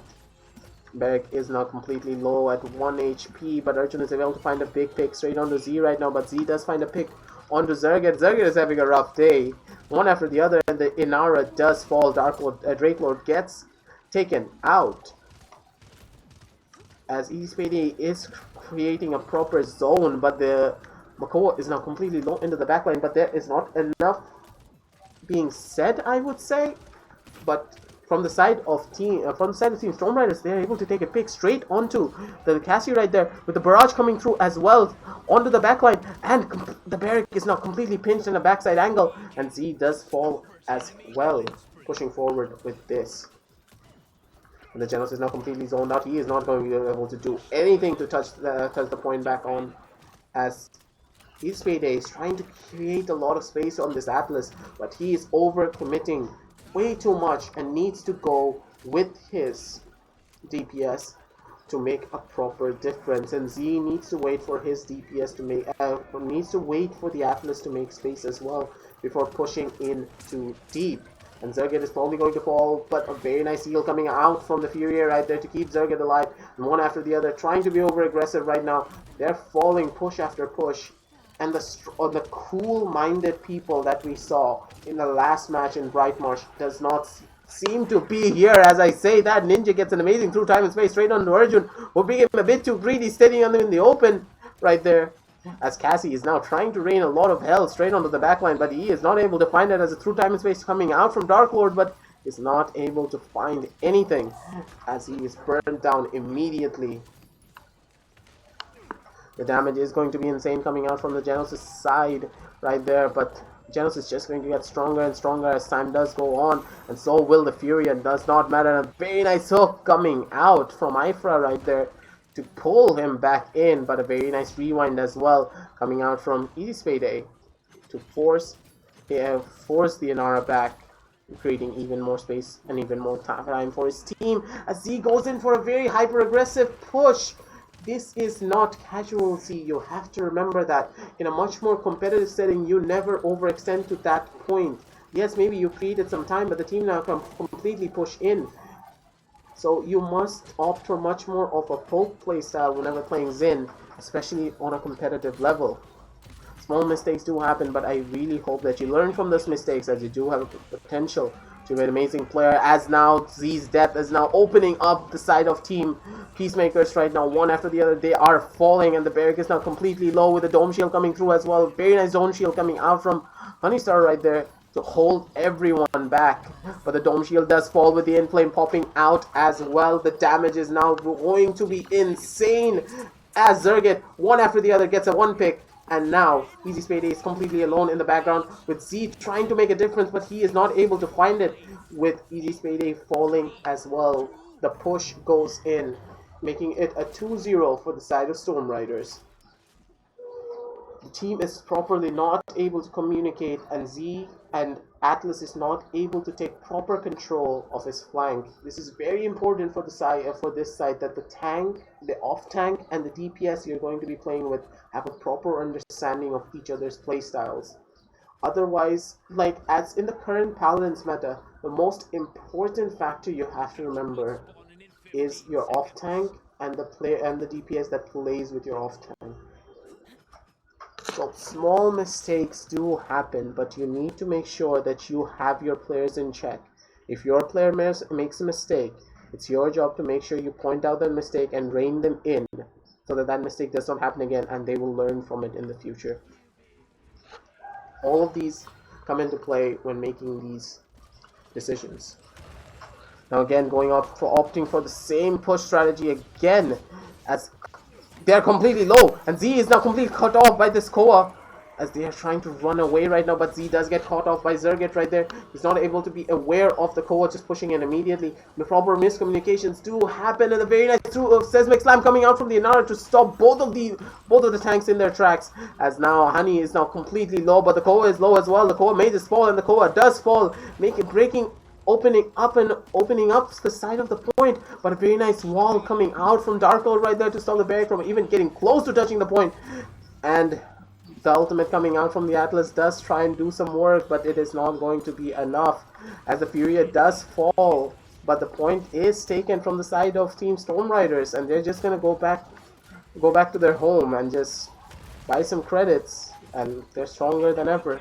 Speaker 1: Barrack is now completely low at 1 HP, but Arjun is able to find a big pick straight onto Z right now, but Z does find a pick onto Zerget. Zerget is having a rough day, one after the other, and the Inara does fall. Drake Lord gets taken out, as Eastspade is creating a proper zone, but the Makoa is now completely low into the backline, but there is not enough being said, I would say. But from the side of Team Storm Riders, they're able to take a pick straight onto the Cassie right there, with the barrage coming through as well onto the backline, and the Barrack is now completely pinched in a backside angle, and Z does fall as well, pushing forward with this. And the Genos is now completely zoned out. He is not going to be able to do anything to touch the point back on, as Spade is trying to create a lot of space on this Atlas, but he is over-committing way too much and needs to go with his DPS to make a proper difference. And Z needs to wait for his DPS to make needs to wait for the Atlas to make space as well before pushing in too deep. And Zerget is probably going to fall, but a very nice heal coming out from the Fury right there to keep Zerget alive. And one after the other, trying to be over-aggressive right now. They're falling push after push. And the cool-minded people that we saw in the last match in Brightmarsh does not seem to be here. As I say that, Ninja gets an amazing through time and space straight onto Arjun, who became a bit too greedy, steadying on him in the open right there. As Cassie is now trying to rain a lot of hell straight onto the backline, but he is not able to find it, as a through time and space coming out from Dark Lord, but is not able to find anything, as he is burned down immediately. The damage is going to be insane coming out from the Genos' side right there, but Genos is just going to get stronger and stronger as time does go on, and so will the Fury, and does not matter. A very nice hook coming out from Ifra right there to pull him back in, but a very nice rewind as well coming out from Easy Spade to force the Inara back, creating even more space and even more time for his team, as he goes in for a very hyper-aggressive push. This is not casualty. You have to remember that in a much more competitive setting, you never overextend to that point. Yes, maybe you created some time, but the team now can completely push in. So you must opt for much more of a poke playstyle whenever playing Xin, especially on a competitive level. Small mistakes do happen, but I really hope that you learn from those mistakes, as you do have a potential to be an amazing player. As now Z's death is now opening up the side of Team Peacemakers right now, one after the other. They are falling, and the barrack is now completely low with the dome shield coming through as well. Very nice dome shield coming out from Honeystar right there to hold everyone back, but the dome shield does fall with the inflame popping out as well. The damage is now going to be insane as Zergit, one after the other, gets a one pick. And now, Easy Spade is completely alone in the background with Z trying to make a difference, but he is not able to find it with Easy Spade falling as well. The push goes in, making it a 2-0 for the side of Storm Riders. The team is properly not able to communicate, and Z and Atlas is not able to take proper control of his flank. This is very important for the side this side, that the tank, the off tank, and the DPS you're going to be playing with have a proper understanding of each other's playstyles. Otherwise, like as in the current Paladins meta, the most important factor you have to remember is your off tank and the DPS that plays with your off tank. So small mistakes do happen, but you need to make sure that you have your players in check. If your player makes a mistake, it's your job to make sure you point out that mistake and rein them in, so that that mistake does not happen again, and they will learn from it in the future. All of these come into play when making these decisions. Now again, opting for the same push strategy again, as they're completely low, and Z is now completely cut off by this Koa, as they are trying to run away right now, but Z does get caught off by Zergit right there. He's not able to be aware of the Koa just pushing in immediately. The proper miscommunications do happen, and a very nice through of Seismic Slam coming out from the Inara to stop both of the tanks in their tracks, as now Honey is now completely low, but the Koa is low as well. The Koa may just fall, and the Koa does fall, opening up the side of the point, but a very nice wall coming out from Darko right there to stop the barrack from even getting close to touching the point. And the ultimate coming out from the Atlas does try and do some work, but it is not going to be enough, as the Furia does fall, but the point is taken from the side of Team Storm Riders, and they're just gonna go back to their home and just buy some credits, and they're stronger than ever.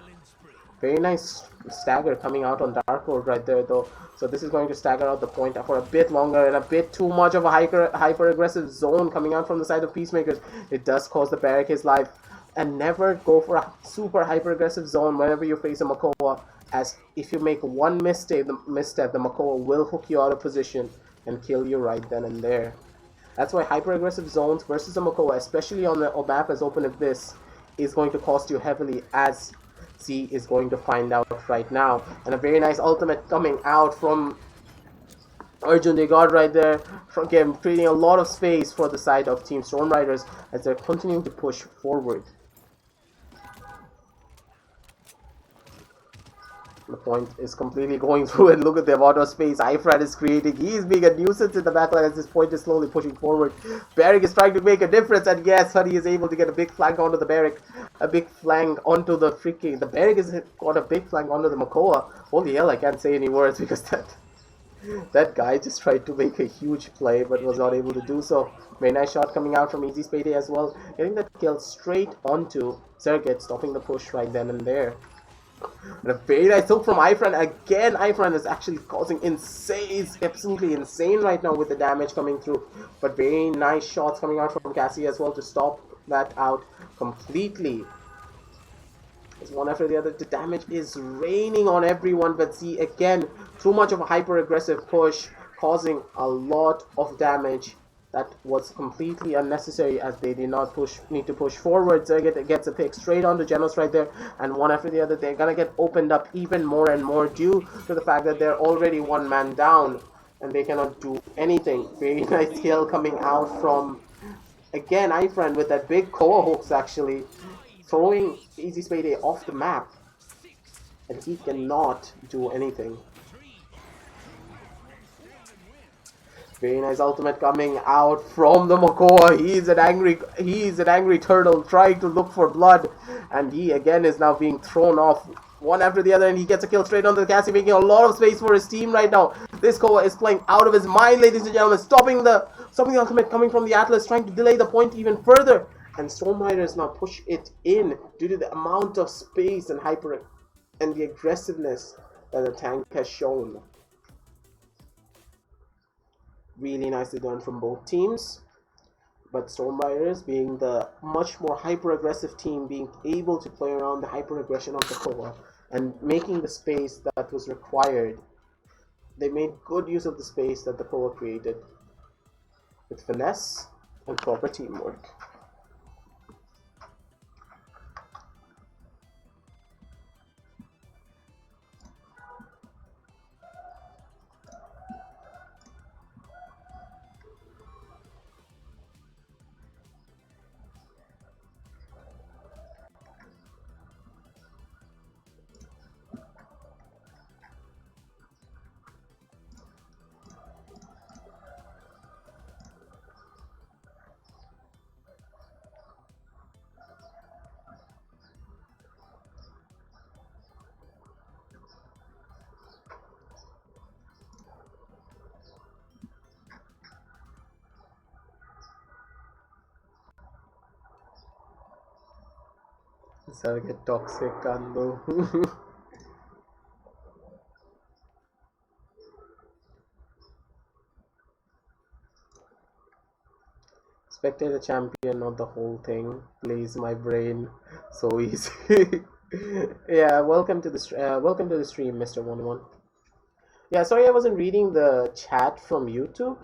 Speaker 1: Very nice stagger coming out on Dark Lord right there though. So this is going to stagger out the point for a bit longer, and a bit too much of a hyper aggressive zone coming out from the side of Peacemakers. It does cost the barrack his life. And never go for a super hyper aggressive zone whenever you face a Makoa, as if you make one misstep, the Makoa will hook you out of position and kill you right then and there. That's why hyper aggressive zones versus a Makoa, especially on a map as open as this, is going to cost you heavily, as Z is going to find out right now. And a very nice ultimate coming out from Arjun they got right there, again creating a lot of space for the side of Team Storm Riders as they're continuing to push forward. The point is completely going through, and look at the amount of space Ifrat is creating. He's being a nuisance in the backline as this point is slowly pushing forward. Barrack is trying to make a difference, and yes, Honey is able to get a big flank onto the barrack. A big flank onto the freaking... The barrack has got a big flank onto the Makoa. Holy hell, I can't say any words because that guy just tried to make a huge play but was not able to do so. Very nice shot coming out from Easy Spade as well, getting that kill straight onto Zergit, stopping the push right then and there. And a very nice hook from Ifran. Again, Ifran is actually causing is absolutely insane right now with the damage coming through. But very nice shots coming out from Cassie as well to stop that out completely. As one after the other, the damage is raining on everyone, but see again, too much of a hyper aggressive push, causing a lot of damage that was completely unnecessary, as they did not need to push forward. Zergit gets a pick straight onto Genos right there, and one after the other they're gonna get opened up even more and more due to the fact that they're already one man down and they cannot do anything. Very nice kill coming out from again Ifran with that big Koa hooks, actually throwing Easy Spade off the map, and he cannot do anything. Very nice ultimate coming out from the Makoa. He's an angry turtle trying to look for blood, and he again is now being thrown off one after the other, and he gets a kill straight onto the Cassie, making a lot of space for his team right now. This Koa is playing out of his mind, ladies and gentlemen, stopping the ultimate coming from the Atlas, trying to delay the point even further. and Storm Riders now push it in due to the amount of space and the aggressiveness that the tank has shown. Really nicely done from both teams. But Storm Riders, being the much more hyper-aggressive team, being able to play around the hyper-aggression of the Koa and making the space that was required. They made good use of the space that the Koa created with finesse and proper teamwork. That'll get toxic, Kando. Spectator champion, not the whole thing. Plays my brain so easy. Yeah, welcome to the stream, Mr. 11. Yeah, sorry I wasn't reading the chat from YouTube.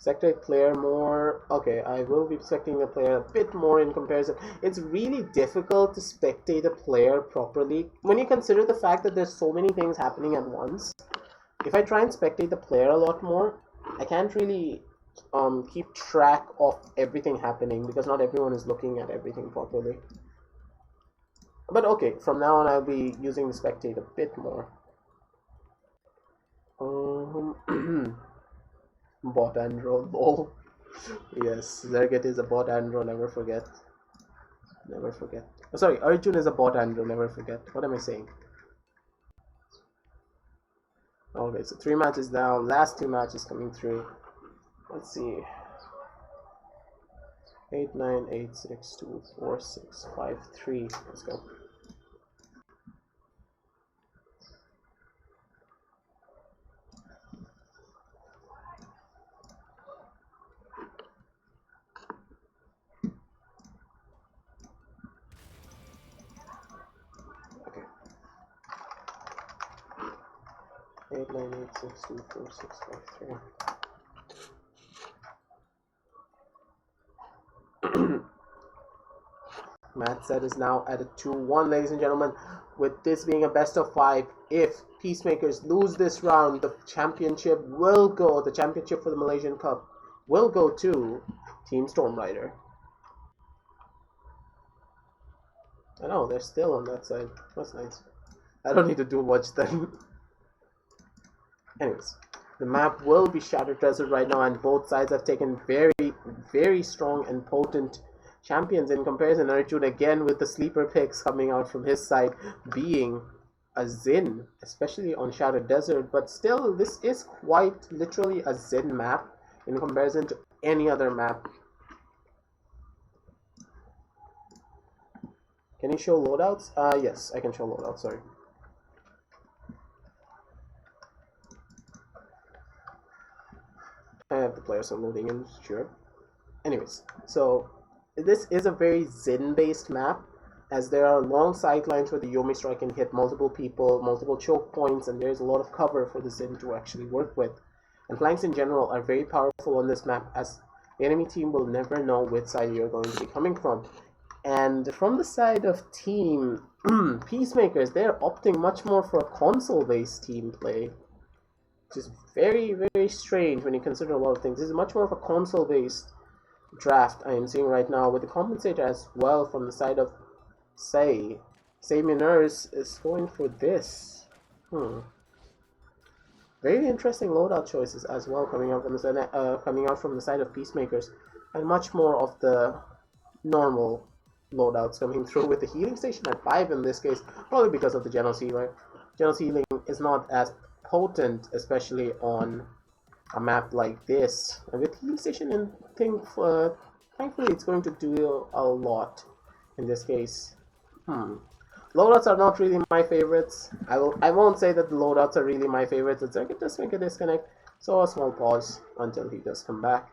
Speaker 1: Spectate player more. Okay, I will be spectating the player a bit more in comparison. It's really difficult to spectate a player properly when you consider the fact that there's so many things happening at once. If I try and spectate the player a lot more, I can't really keep track of everything happening because not everyone is looking at everything properly. But okay, from now on I'll be using the spectate a bit more. Bot Andro, lol. Yes, Zerget is a bot Andro, never forget. Never forget. Oh, sorry, Arjun is a bot Andro, never forget. What am I saying? Okay, so 3 matches down, last 2 matches coming through. Let's see. 8, 9, 8, 6, 2, 4, 6, 5, 3. Let's go. Okay. 8, 9, 8, 6, 2, 4, 6, 5, 3. Matt set is now at a 2-1, ladies and gentlemen. With this being a best of 5, if Peacemakers lose this round, the championship for the Malaysian Cup will go to Team Storm Rider. I know, they're still on that side. That's nice. I don't need to do much then. Anyways, the map will be Shattered Desert right now, and both sides have taken very, very strong and potent champions in comparison. Arjun again with the sleeper picks coming out from his side being a Zin, especially on Shattered Desert, but still this is quite literally a Zin map in comparison to any other map. Can you show loadouts? Yes, I can show loadouts, sorry. I have the players are loading in, sure. Anyways, so this is a very Zen-based map, as there are long sidelines where the Yomi Strike can hit multiple people, multiple choke points, and there's a lot of cover for the Zen to actually work with. And flanks in general are very powerful on this map, as the enemy team will never know which side you're going to be coming from. And from the side of Team Peacemakers, they're opting much more for a console-based team play, which is very, very strange when you consider a lot of things. This is much more of a console-based draft I am seeing right now, with the compensator as well from the side of Say. Say Miners is going for this. Very interesting loadout choices as well coming out from the side of Peacemakers, and much more of the normal loadouts coming through, with the healing station at 5 in this case, probably because of the Genos healer. Genos healing is not as potent, especially on a map like this, and with healing station and thankfully it's going to do a lot in this case. Loadouts are not really my favorites. I won't say that the loadouts are really my favorites. The circuit does make a disconnect, so a small pause until he does come back.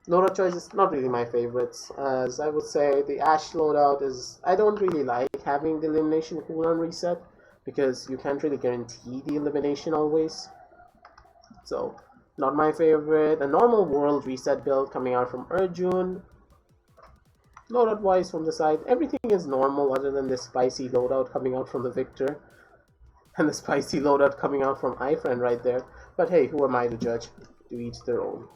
Speaker 1: Loadout choice is not really my favorites, as I would say the Ash loadout is... I don't really like having the elimination cooldown reset, because you can't really guarantee the elimination always. So, not my favorite. A normal world reset build coming out from Arjun. Loadout wise from the side, everything is normal other than this spicy loadout coming out from the Victor. And the spicy loadout coming out from iFriend right there. But hey, who am I to judge? To each their own.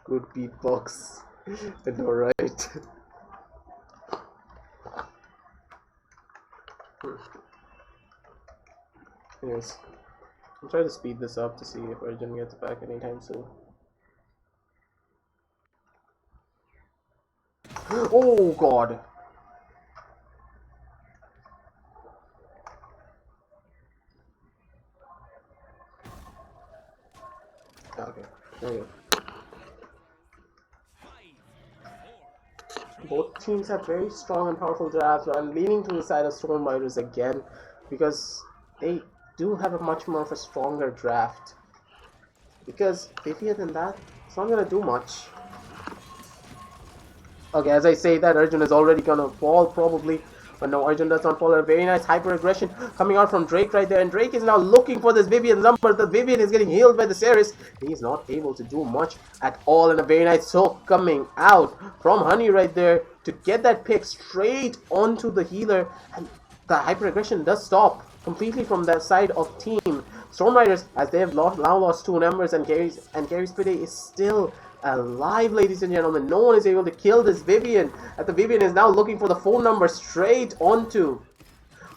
Speaker 1: Good beatbox. I know, right? Anyways, I'll try to speed this up to see if Arjun gets back anytime soon. Oh god! Okay, there we go. Both teams have very strong and powerful drafts, but I'm leaning to the side of Storm Riders again because they do have a much more of a stronger draft. Because Vivian than that, it's not gonna do much. Okay, as I say that, Arjun is already gonna fall probably. But no, Arjun does not fall. A very nice hyper aggression coming out from Drake right there. And Drake is now looking for this Vivian number. The Vivian is getting healed by the Ceres. He's not able to do much at all. And a very nice hook coming out from Honey right there to get that pick straight onto the healer. And the hyper aggression does stop completely from that side of team Storm Riders, as they have now lost 2 numbers, and Gary's Pide is still alive, ladies and gentlemen. No one is able to kill this Vivian. And the Vivian is now looking for the phone number straight onto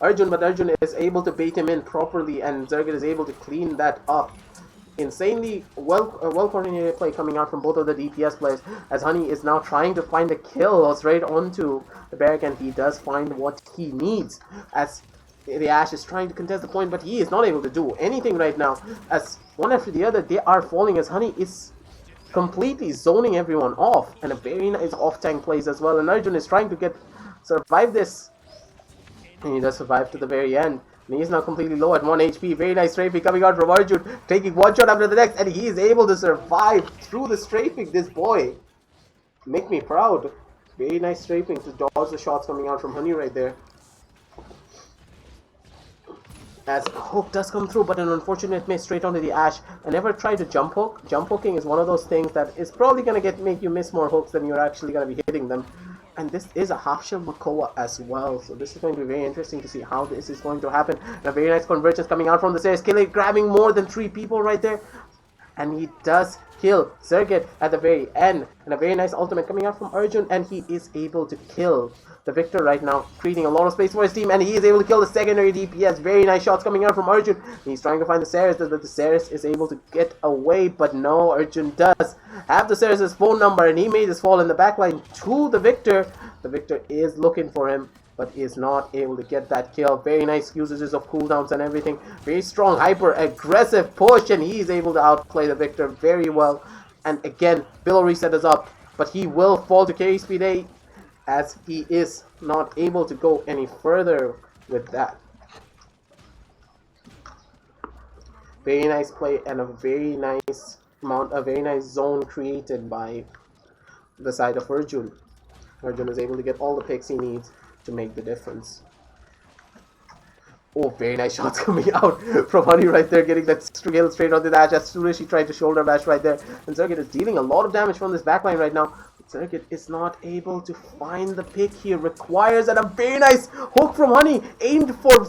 Speaker 1: Arjun, but Arjun is able to bait him in properly, and Zergit is able to clean that up. Insanely well coordinated play coming out from both of the DPS players, as Honey is now trying to find a kill straight onto the barrack, and he does find what he needs, as the Ash is trying to contest the point, but he is not able to do anything right now, as one after the other they are falling, as Honey is completely zoning everyone off, and a very nice off-tank plays as well, and Arjun is trying to survive this, and he does survive to the very end, and he is now completely low at 1 HP. Very nice strafing coming out from Arjun, taking one shot after the next, and he is able to survive through the strafing. This boy make me proud. Very nice strafing to dodge the shots coming out from Honey right there. As hook does come through, but an unfortunate miss straight onto the Ash. I never tried to jump hook. Jump hooking is one of those things that is probably going to make you miss more hooks than you're actually going to be hitting them. And this is a half-shell Makoa as well, so this is going to be very interesting to see how this is going to happen. And a very nice convergence coming out from the stairs, grabbing more than 3 people right there. And he does kill Zergit at the very end. And a very nice ultimate coming out from Arjun, and he is able to kill the Victor right now, creating a lot of space for his team, and he is able to kill the secondary DPS. Very nice shots coming out from Arjun. He's trying to find the Ceres, but the Ceres is able to get away, but no, Arjun does have the Ceres' phone number, and he made his fall in the backline to the Victor. The Victor is looking for him, but is not able to get that kill. Very nice usages of cooldowns and everything. Very strong, hyper-aggressive push, and he is able to outplay the Victor very well. And again, Billow Reset is up, but he will fall to carry speed 8, as he is not able to go any further with that. Very nice play, and a very nice zone created by the side of Arjun. Arjun is able to get all the picks he needs to make the difference. Oh, very nice shots coming out from Honey right there, getting that skill straight on the dash as soon as she tried to shoulder bash right there. And Zergit is dealing a lot of damage from this backline right now. Circuit is not able to find the pick here. Requires and a very nice hook from Honey, aimed from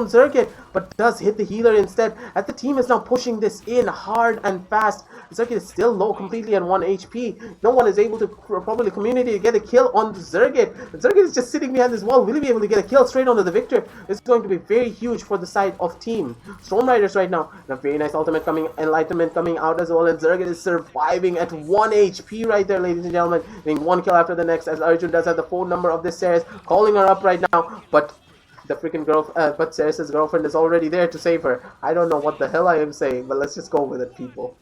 Speaker 1: Circuit, but does hit the healer instead. As the team is now pushing this in hard and fast. Circuit is still low, completely on 1 HP. No one is able to properly communicate to get a kill on Circuit. Circuit is just sitting behind this wall. Will he be able to get a kill straight onto the Victor? It's going to be very huge for the side of team Storm Riders right now. And a very nice ultimate enlightenment coming out as well, and Circuit is surviving at 1 HP right there, ladies and gentlemen, getting one kill after the next, as Arjun does have the phone number of this Ceres, calling her up right now, but the freaking but Ceres' girlfriend is already there to save her. I don't know what the hell I am saying, but let's just go with it, people.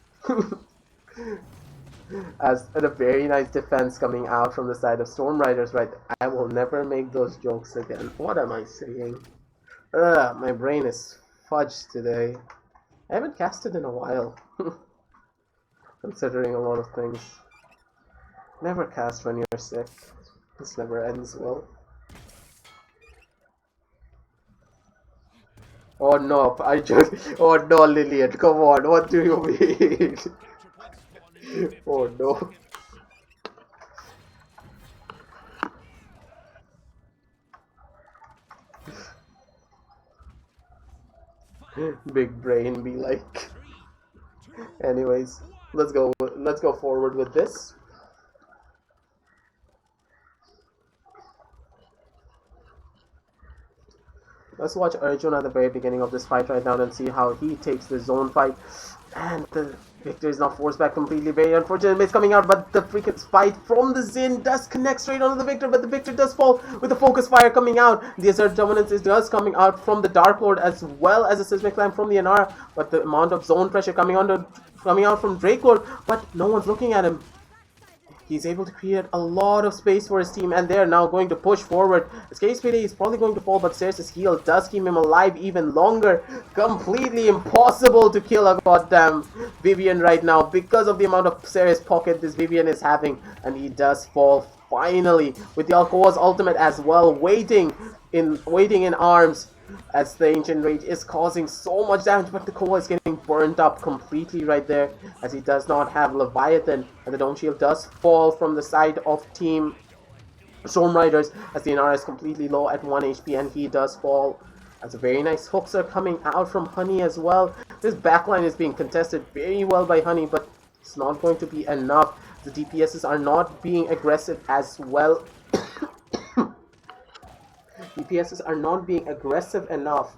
Speaker 1: As a very nice defense coming out from the side of Storm Riders, right? I will never make those jokes again. What am I saying? My brain is fudged today. I haven't casted in a while. Considering a lot of things. Never cast when you're sick. This never ends well. Oh no, oh no, Lillian, come on, what do you mean? Oh no. Big brain be like. Anyways, let's go forward with this. Let's watch Arjun at the very beginning of this fight right now and see how he takes the zone fight. And the Victor is now forced back completely. Very unfortunate miss coming out, but the freaking fight from the Xin does connect straight onto the Victor, but the Victor does fall with the focus fire coming out. The assert dominance is just coming out from the Dark Lord as well as a seismic climb from the Inara, but the amount of zone pressure coming out from Drake Lord, but no one's looking at him. He's able to create a lot of space for his team, and they're now going to push forward. Escape is probably going to fall, but Ceres' heal does keep him alive even longer. Completely impossible to kill a goddamn Vivian right now because of the amount of Ceres pocket this Vivian is having, and he does fall finally with the Alcoa's ultimate as well, waiting in arms. As the Ancient Rage is causing so much damage, but the Koa is getting burnt up completely right there, as he does not have Leviathan, and the Dome Shield does fall from the side of Team Storm Riders, as the Inara is completely low at 1 HP, and he does fall. As very nice hooks are coming out from Honey as well. This backline is being contested very well by Honey, but it's not going to be enough. The DPSs are not being aggressive as well. DPSs are not being aggressive enough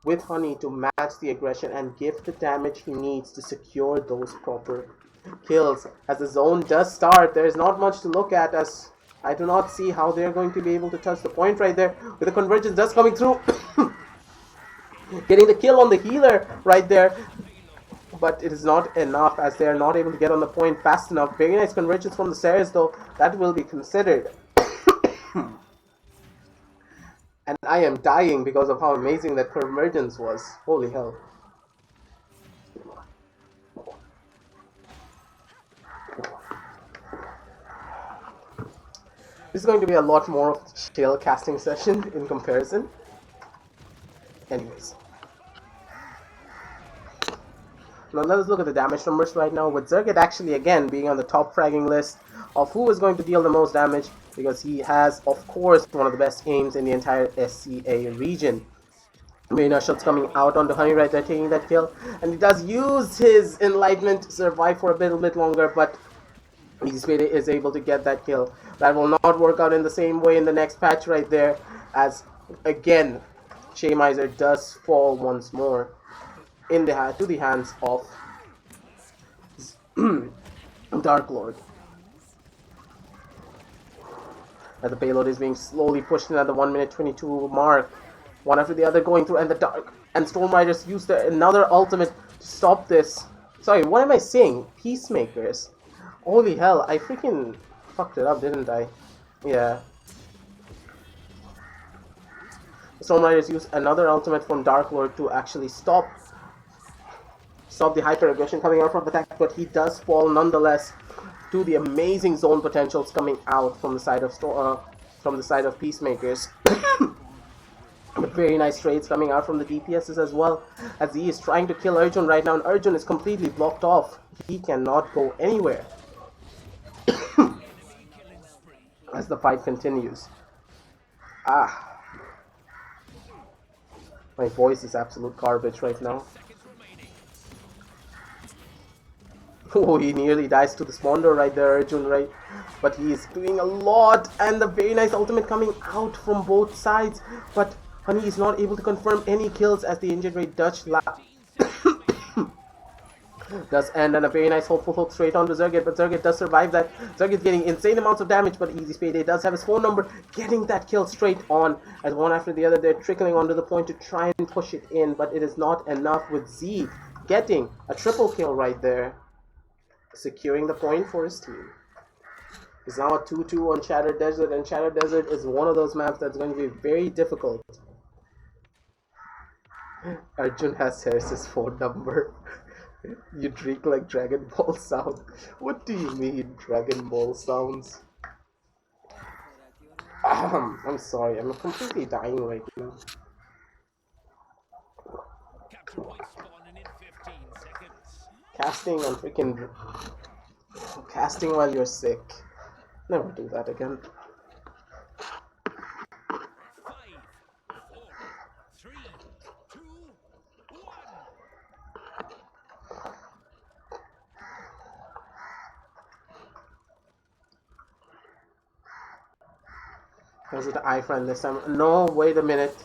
Speaker 1: with Honey to match the aggression and give the damage he needs to secure those proper kills. As the zone does start, there is not much to look at, as I do not see how they're going to be able to touch the point right there. With the convergence just coming through, getting the kill on the healer right there. But it is not enough, as they are not able to get on the point fast enough. Very nice convergence from the Ceres though, that will be considered. And I am dying because of how amazing that convergence was. Holy hell. This is going to be a lot more of a chill casting session in comparison. Anyways. Now let us look at the damage numbers right now, with Zerget actually again being on the top fragging list of who is going to deal the most damage, because he has, of course, one of the best aims in the entire SCA region. Very nice shots coming out onto Honey right there, taking that kill, and he does use his Enlightenment to survive for a little bit longer, but Speedy is able to get that kill. That will not work out in the same way in the next patch right there, as again, Shaymiser does fall once more in to the hands of Dark Lord. As the payload is being slowly pushed in at the 1 minute 22 mark, one after the other going through, and the Dark and Storm Riders use another ultimate to stop this. Sorry, what am I saying? Peacemakers. Holy hell, I freaking fucked it up, didn't I? Yeah. Storm Riders use another ultimate from Dark Lord to actually stop the hyper aggression coming out from the attack, but he does fall nonetheless to the amazing zone potentials coming out from the side of Peacemakers. But very nice trades coming out from the DPSs as well, as he is trying to kill Arjun right now, and Arjun is completely blocked off. He cannot go anywhere. as the fight continues. Ah, my voice is absolute garbage right now. Oh, he nearly dies to the spawn door right there, Arjun, right? But he is doing a lot, and the very nice ultimate coming out from both sides. But Honey is not able to confirm any kills as the injured rate does end, and a very nice hopeful hook straight onto Zergit, but Zergit does survive that. Zergit's getting insane amounts of damage, but Easy Spade does have his phone number, getting that kill straight on, as one after the other they're trickling onto the point to try and push it in, but it is not enough, with Z getting a triple kill right there, securing the point for his team. It's now a 2-2 on Shattered Desert, and Shattered Desert is one of those maps that's going to be very difficult. Arjun has Ceres' phone number. You drink like Dragon Ball sound. What do you mean, Dragon Ball sounds? I'm sorry, I'm completely dying right now. Casting on freaking... Casting while you're sick. Never do that again.
Speaker 2: 5, 4, 3, 2, 1.
Speaker 1: Was it the iFriend this time? No, wait a minute.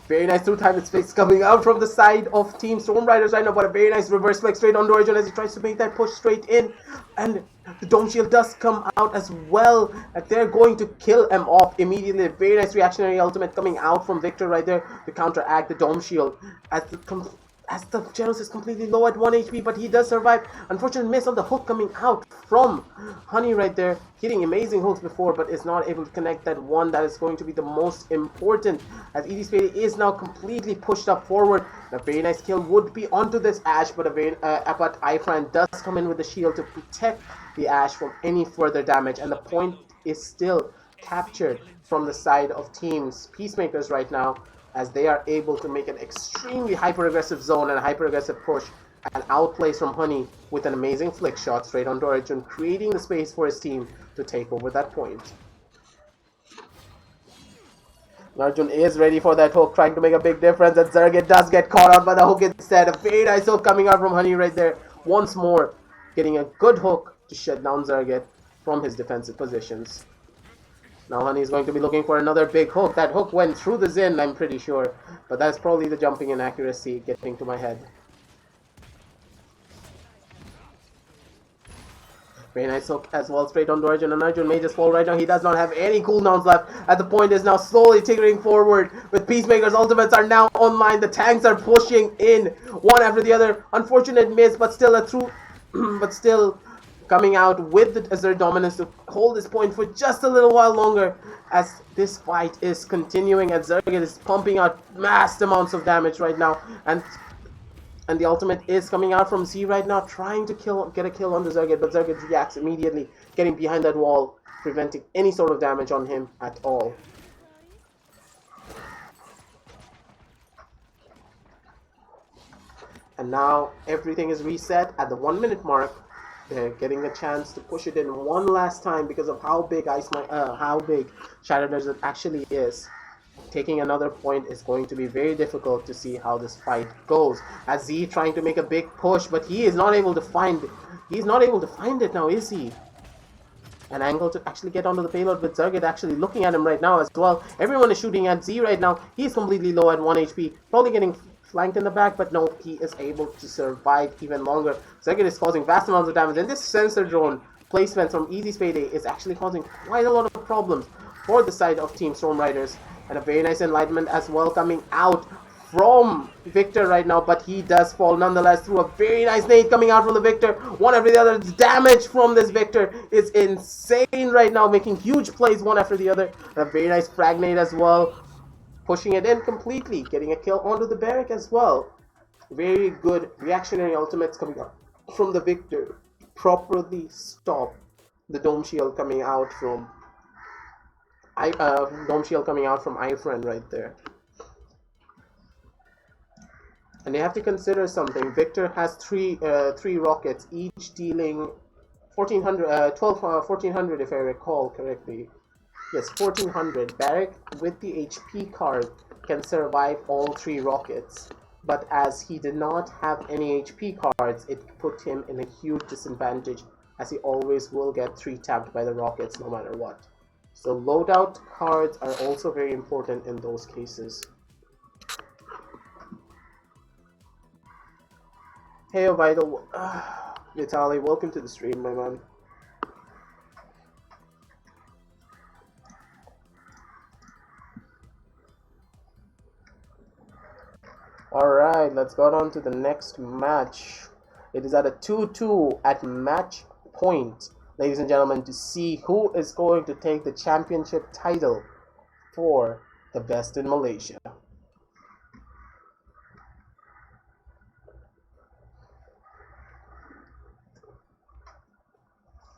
Speaker 1: Very nice through time and space coming out from the side of Team Storm Riders right now, but a very nice reverse flex straight on Origin as he tries to make that push straight in, and the Dome Shield does come out as well, and they're going to kill him off immediately. Very nice reactionary ultimate coming out from Victor right there to counteract the Dome Shield as the Genos is completely low at 1 HP, but he does survive. Unfortunate miss on the hook coming out from Honey right there, hitting amazing hooks before, but is not able to connect that one that is going to be the most important, as Easy Spade is now completely pushed up forward. A very nice kill would be onto this Ashe, but but Ifran does come in with the shield to protect the Ashe from any further damage, and the point is still captured from the side of Teams Peacemakers right now, as they are able to make an extremely hyper-aggressive zone and a hyper-aggressive push, and outplays from Honey with an amazing flick shot straight onto Arjun, creating the space for his team to take over that point. Arjun is ready for that hook, trying to make a big difference, and Zergit does get caught out by the hook instead. A very nice hook coming out from Honey right there, once more getting a good hook to shut down Zergit from his defensive positions. Now Honey is going to be looking for another big hook. That hook went through the Zin, I'm pretty sure. But that's probably the jumping inaccuracy getting to my head. Very nice hook as well, straight on Arjun, and Arjun may just fall right now. He does not have any cooldowns left, as the point is now slowly tickering forward, with Peacemakers' ultimates are now online. The tanks are pushing in, one after the other. Unfortunate miss, but still a true... but still... coming out with the Azure dominance to hold this point for just a little while longer, as this fight is continuing, and Zergit is pumping out mass amounts of damage right now, and the ultimate is coming out from Z right now, trying to get a kill on the Zergit, but Zergit reacts immediately, getting behind that wall, preventing any sort of damage on him at all. And now everything is reset at the 1 minute mark. They're getting a chance to push it in one last time because of how big Shattered Desert actually is. Taking another point is going to be very difficult to see how this fight goes. As Z trying to make a big push, but he is not able to find it now, is he? An angle to actually get onto the payload, with Zergit actually looking at him right now as well. Everyone is shooting at Z right now. He's completely low at 1 HP, probably getting flanked in the back, but no, he is able to survive even longer. Zergit is causing vast amounts of damage, and this sensor drone placement from Easy Spade is actually causing quite a lot of problems for the side of Team Storm Riders. And a very nice enlightenment as well coming out from Victor right now, but he does fall nonetheless through a very nice nade coming out from the Victor. One after the other. The damage from this Victor is insane right now, making huge plays one after the other. And a very nice frag nade as well, pushing it in completely, getting a kill onto the barrack as well. Very good reactionary ultimates coming out from the Victor, properly stop the Dome Shield coming out from iFriend right there. And you have to consider something. Victor has three rockets, each dealing 1400, 1400 if I recall correctly. Yes, 1400. Barrack with the HP card can survive all 3 rockets. But as he did not have any HP cards, it put him in a huge disadvantage as he always will get 3 tapped by the rockets no matter what. So loadout cards are also very important in those cases. Hey Vital, Vitali, welcome to the stream, my man. Alright, let's go on to the next match. It is at a 2-2 at match point, ladies and gentlemen, to see who is going to take the championship title for the best in Malaysia.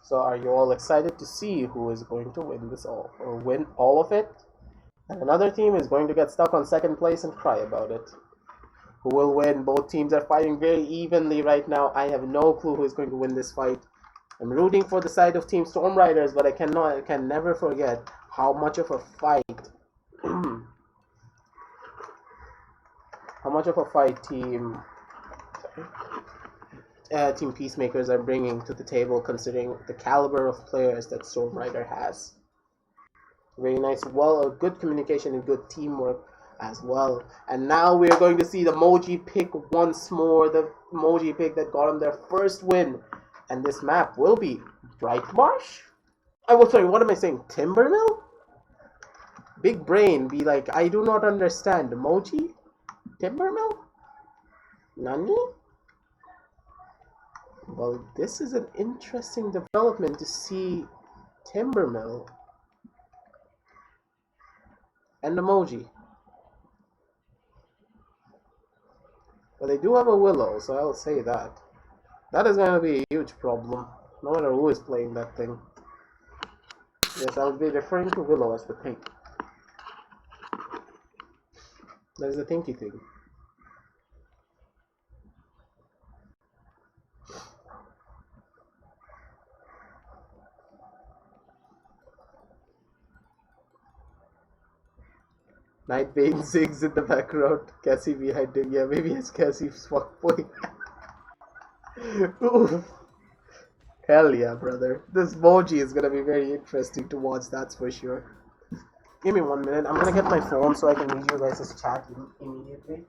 Speaker 1: So are you all excited to see who is going to win this all, or win all of it? And another team is going to get stuck on second place and cry about it. Who will win? Both teams are fighting very evenly right now. I have no clue who is going to win this fight. I'm rooting for the side of Team Storm Riders, but I can never forget how much of a fight Team Peacemakers are bringing to the table, considering the caliber of players that Storm Rider has. Very nice, well, good communication and good teamwork as well. And now we're going to see the Moji pick once more, the Moji pick that got him their first win. And this map will be Bright Marsh? Sorry, what am I saying? Timbermill? Big brain be like, I do not understand. Moji? Timbermill? Nani? Well, this is an interesting development to see Timbermill and Emoji. But they do have a Willow, so I'll say that. That is going to be a huge problem, no matter who is playing that thing. Yes, I'll be referring to Willow as the thing. That is the thinky thing. Nightbane zigs in the background. Cassie behind him. Yeah, maybe it's Cassie's fuckboy. Oof. Hell yeah, brother. This Moji is gonna be very interesting to watch, that's for sure. Give me 1 minute. I'm gonna get my phone so I can read you guys' chat immediately.